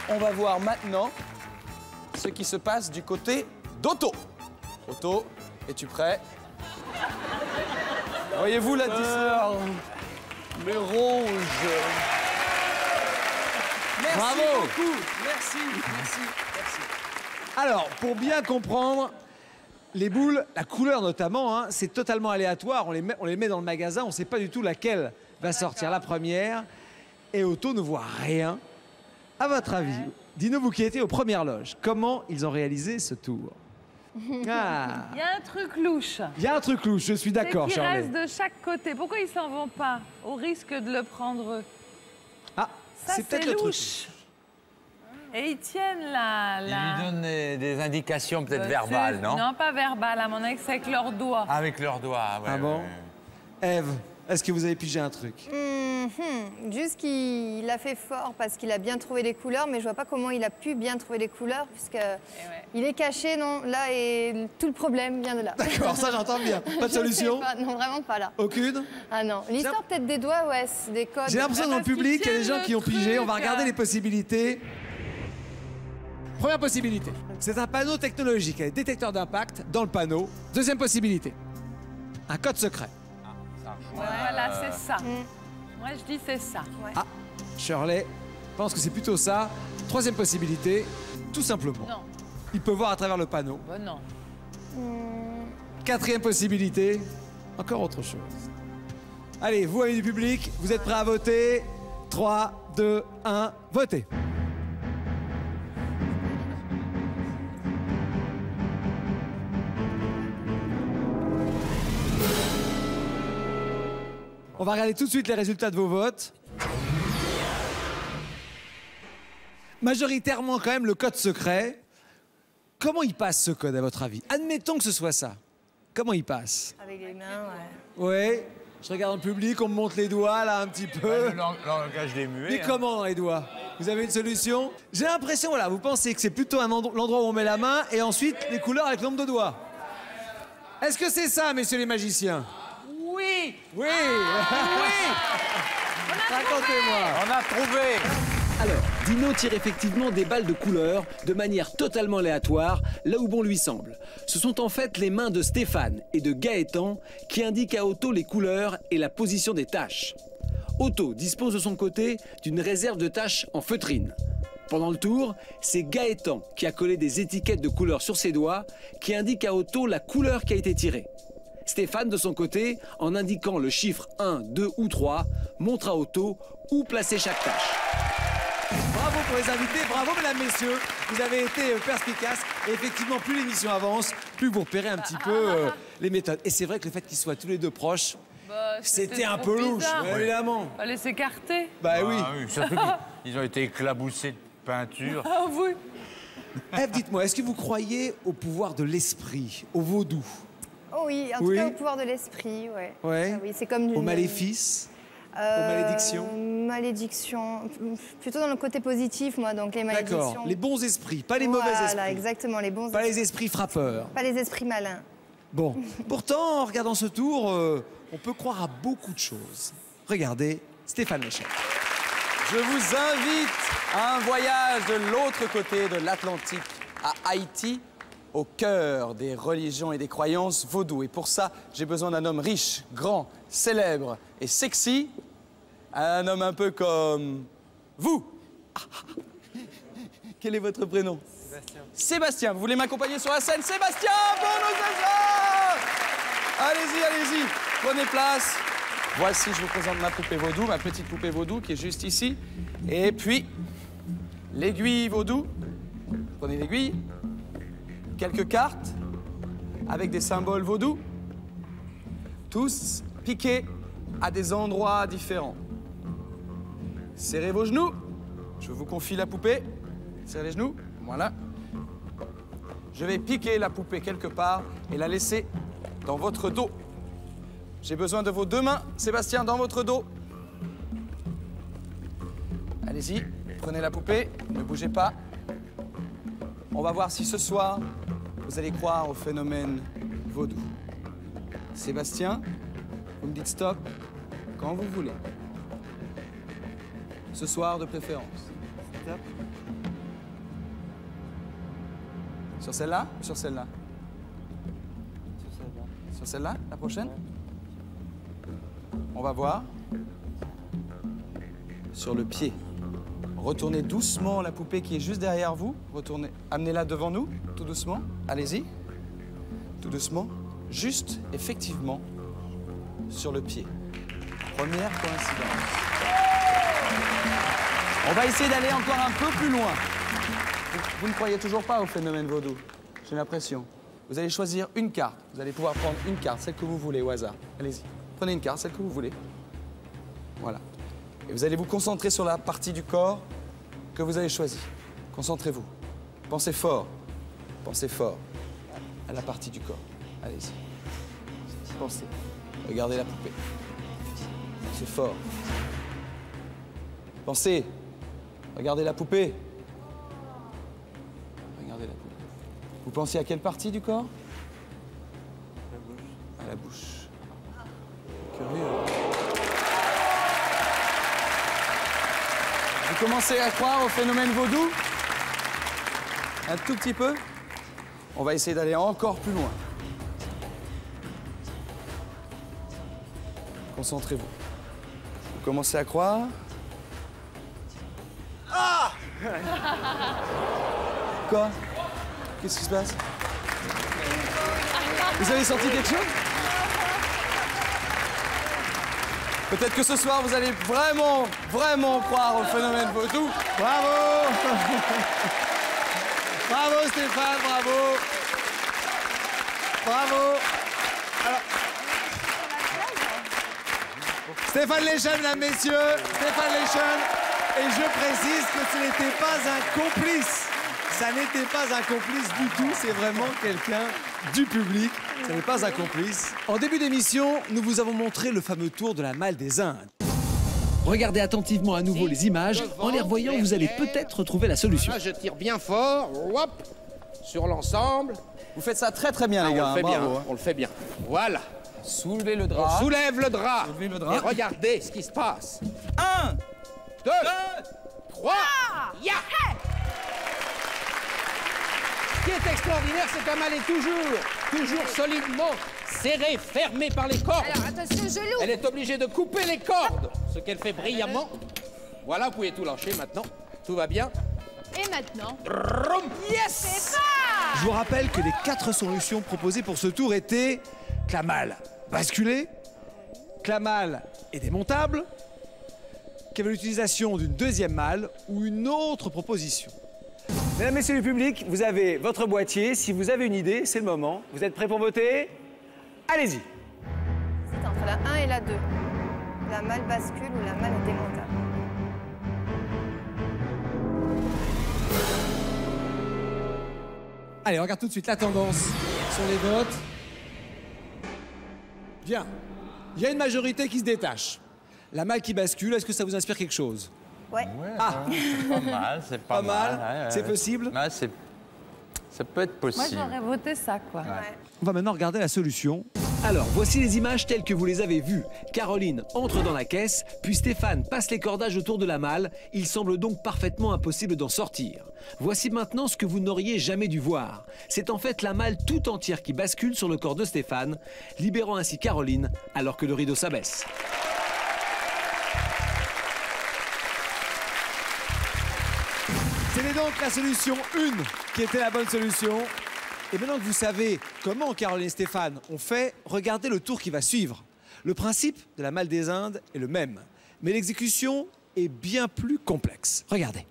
On va voir maintenant ce qui se passe du côté d'Otto. Otto, es-tu prêt? Voyez-vous la différence? Mais rouge. Merci Bravo. beaucoup. Merci, merci, merci. Alors, pour bien comprendre, les boules, la couleur notamment, hein, c'est totalement aléatoire. On les met dans le magasin, on ne sait pas du tout laquelle va sortir la première. Et Otto ne voit rien. À votre avis, dis-nous, vous qui étiez aux premières loges, comment ils ont réalisé ce tour? Ah. Il y a un truc louche. Il y a un truc louche, je suis d'accord, C'est qu'ils Charlie. restent de chaque côté. Pourquoi ils s'en vont pas au risque de le prendre eux? Ah, ça c'est peut-être le truc. louche. Et ils tiennent la... Ils lui donnent des indications peut-être verbales, non? Non, pas verbales, à mon avis, c'est avec leurs doigts. Avec leurs doigts, ouais. Ah bon? Ève, est-ce que vous avez pigé un truc? Juste qu'il a fait fort parce qu'il a bien trouvé les couleurs, mais je vois pas comment il a pu bien trouver les couleurs, puisque il est caché, non, là, et tout le problème vient de là. D'accord, ça j'entends bien. Pas de solution? Non, vraiment pas là. Aucune? Ah non, l'histoire peut-être des doigts, ouais, c'est des codes. J'ai l'impression dans le public qu'il y a des gens qui ont pigé. On va regarder les possibilités. Première possibilité, c'est un panneau technologique avec détecteur d'impact dans le panneau. Deuxième possibilité, un code secret. Voilà, c'est ça. Moi, je dis c'est ça. Ah, Shirley pense que c'est plutôt ça. Troisième possibilité, tout simplement. Non. Il peut voir à travers le panneau. Bon, non. Quatrième possibilité, encore autre chose. Allez, vous, amis du public, vous êtes prêts à voter? 3, 2, 1, votez. On va regarder tout de suite les résultats de vos votes. Majoritairement, quand même, le code secret. Comment il passe, ce code, à votre avis? Admettons que ce soit ça. Comment il passe? Avec les mains, ouais. Ouais. Je regarde le public, on me montre les doigts, là, un petit peu. Le langage des muets. Mais comment dans les doigts? Vous avez une solution? J'ai l'impression, voilà, vous pensez que c'est plutôt l'endroit où on met la main et ensuite les couleurs avec le nombre de doigts. Est-ce que c'est ça, messieurs les magiciens? Oui. Oui. Oui. Racontez-moi. On a trouvé. Alors, Dino tire effectivement des balles de couleur de manière totalement aléatoire, là où bon lui semble. Ce sont en fait les mains de Stéphane et de Gaëtan qui indiquent à Otto les couleurs et la position des taches. Otto dispose de son côté d'une réserve de taches en feutrine. Pendant le tour, c'est Gaëtan qui a collé des étiquettes de couleurs sur ses doigts qui indiquent à Otto la couleur qui a été tirée. Stéphane, de son côté, en indiquant le chiffre 1, 2 ou 3, montre à Otto où placer chaque tâche. Bravo pour les invités, bravo mesdames, messieurs. Vous avez été perspicaces. Et effectivement, plus l'émission avance, plus vous repérez un petit peu les méthodes. Et c'est vrai que le fait qu'ils soient tous les deux proches, c'était un peu louche, évidemment. Fallait s'écarter. Bah oui. Surtout qu'ils ont été éclaboussés de peinture. Ah oui. Ève, dites-moi, est-ce que vous croyez au pouvoir de l'esprit, au vaudou? Oh oui, en tout cas au pouvoir de l'esprit, ouais. Ouais. Ah oui, c'est comme aux maléfices, aux malédictions? Malédictions, plutôt dans le côté positif, moi, donc les malédictions. D'accord, les bons esprits, pas les mauvais esprits. Voilà, exactement, les bons esprits. Pas les esprits frappeurs. Pas les esprits malins. Bon, pourtant, en regardant ce tour, on peut croire à beaucoup de choses. Regardez, Stéphane Méchel. Je vous invite à un voyage de l'autre côté de l'Atlantique, à Haïti, au cœur des religions et des croyances vaudou. Et pour ça, j'ai besoin d'un homme riche, grand, célèbre et sexy. Un homme un peu comme vous. Quel est votre prénom? Sébastien. Sébastien, vous voulez m'accompagner sur la scène? Sébastien, pour nos agents! Allez-y, allez-y, prenez place. Voici, je vous présente ma poupée vaudou, ma petite poupée vaudou qui est juste ici. Et puis, l'aiguille vaudou. Prenez l'aiguille. Quelques cartes avec des symboles vaudou. Tous piqués à des endroits différents. Serrez vos genoux. Je vous confie la poupée. Serrez les genoux. Voilà. Je vais piquer la poupée quelque part et la laisser dans votre dos. J'ai besoin de vos deux mains, Sébastien, dans votre dos. Allez-y, prenez la poupée, ne bougez pas. On va voir si ce soir, vous allez croire au phénomène vaudou. Sébastien, vous me dites stop quand vous voulez. Ce soir, de préférence. Stop. Sur celle-là ou sur celle-là? Sur celle-là. Sur celle-là, la prochaine? On va voir. Sur le pied. Retournez doucement la poupée qui est juste derrière vous. Retournez, amenez-la devant nous, tout doucement. Allez-y. Tout doucement. Juste, effectivement, sur le pied. Première coïncidence. On va essayer d'aller encore un peu plus loin. Vous ne croyez toujours pas au phénomène vaudou, j'ai l'impression. Vous allez choisir une carte. Vous allez pouvoir prendre une carte, celle que vous voulez au hasard. Allez-y. Prenez une carte, celle que vous voulez. Voilà. Et vous allez vous concentrer sur la partie du corps que vous avez choisie. Concentrez-vous. Pensez fort à la partie du corps. Allez-y. Pensez. Regardez la poupée. Pensez fort. Pensez. Regardez la poupée. Regardez la poupée. Vous pensez à quelle partie du corps? À la bouche. Curieux. Vous commencez à croire au phénomène vaudou? Un tout petit peu? On va essayer d'aller encore plus loin. Concentrez-vous. Vous commencez à croire? Ah! Quoi? Qu'est-ce qui se passe? Vous avez senti quelque chose? Peut-être que ce soir, vous allez vraiment, vraiment croire au phénomène vaudou. Bravo! Bravo Stéphane, bravo! Bravo! Alors... Stéphane Lechen, mesdames, messieurs, Stéphane Lechen. Et je précise que ce n'était pas un complice. Ça n'était pas un complice du tout, c'est vraiment quelqu'un du public. Ce n'est pas un complice. En début d'émission, nous vous avons montré le fameux tour de la Malle des Indes. Regardez attentivement à nouveau les images. En les revoyant, vous allez peut-être trouver la solution. Là, je tire bien fort, hop, sur l'ensemble. Vous faites ça très très bien, les gars. On le fait bravo, bien, hein. on le fait bien. Voilà. Soulevez le drap. On soulève le drap. Soulevez le drap. Et regardez ce qui se passe. 1, 2, 3, ya! Ce qui est extraordinaire, c'est qu'un mal est toujours solidement serré, fermé par les cordes. Alors, attention, genou. Elle est obligée de couper les cordes, ce qu'elle fait brillamment. Voilà, vous pouvez tout lâcher maintenant. Tout va bien. Et maintenant? Yes! Je vous rappelle que les 4 solutions proposées pour ce tour étaient que la malle basculée, que la malle est démontable, qu'il y avait l'utilisation d'une deuxième malle ou une autre proposition. Mesdames, messieurs du public, vous avez votre boîtier. Si vous avez une idée, c'est le moment. Vous êtes prêts pour voter? Allez-y. C'est entre la 1 et la 2. La malle bascule ou la malle est démontable. Allez, on regarde tout de suite la tendance sur les votes. Bien. Il y a une majorité qui se détache. La malle qui bascule, est-ce que ça vous inspire quelque chose? Ouais. Ah, C'est pas mal, c'est pas, pas mal. ouais, C'est possible? Ouais, ça peut être Moi, possible. j'aurais voté ça, quoi. On va maintenant regarder la solution. Alors, voici les images telles que vous les avez vues. Caroline entre dans la caisse, puis Stéphane passe les cordages autour de la malle. Il semble donc parfaitement impossible d'en sortir. Voici maintenant ce que vous n'auriez jamais dû voir. C'est en fait la malle tout entière qui bascule sur le corps de Stéphane, libérant ainsi Caroline alors que le rideau s'abaisse. C'était donc la solution 1 qui était la bonne solution. Et maintenant que vous savez comment Caroline et Stéphane ont fait, regardez le tour qui va suivre. Le principe de la Malle des Indes est le même, mais l'exécution est bien plus complexe. Regardez.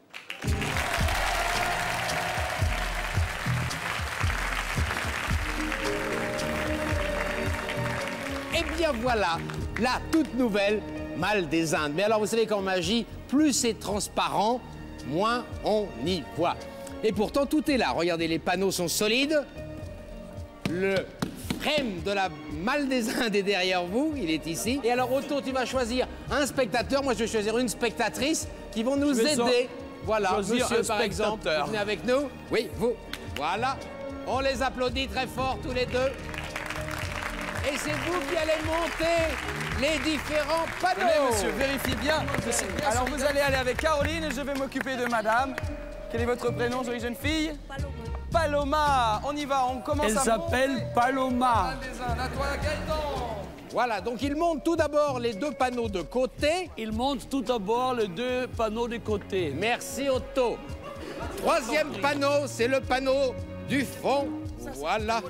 Eh bien voilà, la toute nouvelle Malle des Indes. Mais alors vous savez qu'en magie, plus c'est transparent, moins on y voit. Et pourtant tout est là. Regardez, les panneaux sont solides. Le frame de la Malle des Indes est derrière vous, il est ici. Et alors Otto, tu vas choisir un spectateur, moi je vais choisir une spectatrice qui vont nous aider. Voilà, monsieur par exemple, vous venez avec nous. Oui, vous. Voilà. On les applaudit très fort tous les deux. Et c'est vous qui allez monter les différents panneaux. Venez, monsieur, vérifiez bien. Alors, vous allez aller avec Caroline et je vais m'occuper de madame. Quel est votre prénom, jolie jeune fille? Paloma. Paloma. On y va, on commence. Elle s'appelle Paloma. À toi, Gaëtan. Voilà, donc il monte tout d'abord les 2 panneaux de côté. Il monte tout d'abord les 2 panneaux de côté. Merci Otto. 3e panneau, c'est le panneau du fond. Voilà.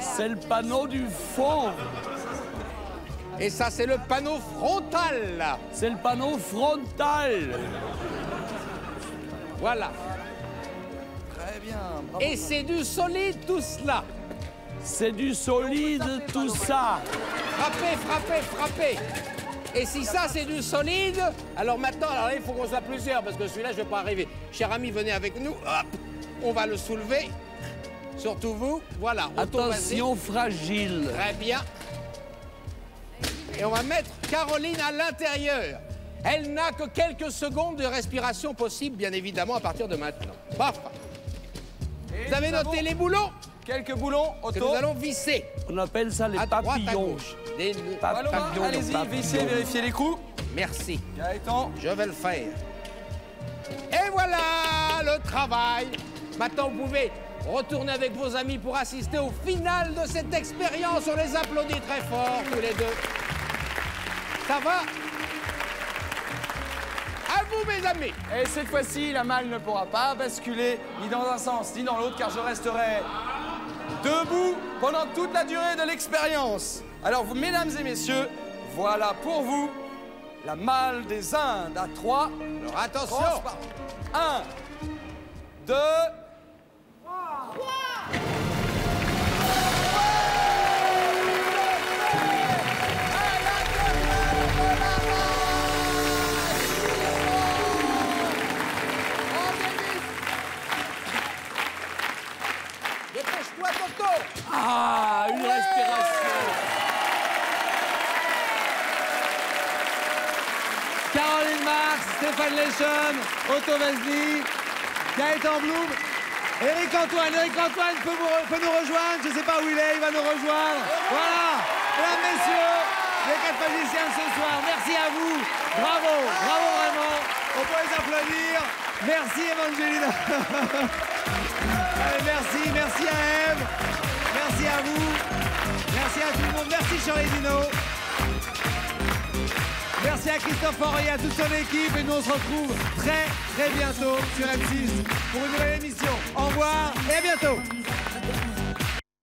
C'est le panneau du fond. Et ça, c'est le panneau frontal. C'est le panneau frontal. Voilà. Très bien. Bravo. Et c'est du solide tout cela. C'est du solide tout ça. Frappez, frappez, frappez. Et si ça, c'est du solide, alors maintenant, alors là, il faut qu'on soit plusieurs, parce que celui-là, je ne vais pas arriver. Cher ami, venez avec nous. Hop, on va le soulever. Surtout vous. Voilà. Attention, fragile. Très bien. Et on va mettre Caroline à l'intérieur. Elle n'a que quelques secondes de respiration possible, bien évidemment, à partir de maintenant. Paf. Vous avez noté les boulons? Quelques boulons, Que Otto. nous allons visser. On appelle ça les À droite, à papillons. gauche. Des Paloma, allez-y, vissez, vérifiez les coups. Merci. Gaëtan. Je vais le faire. Et voilà le travail. Maintenant, vous pouvez retourner avec vos amis pour assister au final de cette expérience. On les applaudit très fort, tous les 2. Ça va? À vous, mes amis. Et cette fois-ci, la malle ne pourra pas basculer ni dans un sens ni dans l'autre, car je resterai debout pendant toute la durée de l'expérience. Alors, vous, mesdames et messieurs, voilà pour vous la malle des Indes à 3. Alors, attention. 1, 2, 3. Dépêche-toi, Toto. Ah, une respiration. Caroline Marx, Stéphane Leschon, Otto Vesely, Gaëtan Blum, Éric Antoine. Éric Antoine peut nous rejoindre, je ne sais pas où il est, il va nous rejoindre. Voilà, mesdames, messieurs, les 4 magiciens de ce soir, merci à vous. Bravo, bravo vraiment. On peut les applaudir. Merci Evangelina. Allez, merci à Ève. Merci à vous. Merci à tout le monde. Merci Charlie Dino. Merci à Christophe Henry et à toute son équipe. Et nous, on se retrouve très bientôt sur M6 pour une nouvelle émission. Au revoir et à bientôt.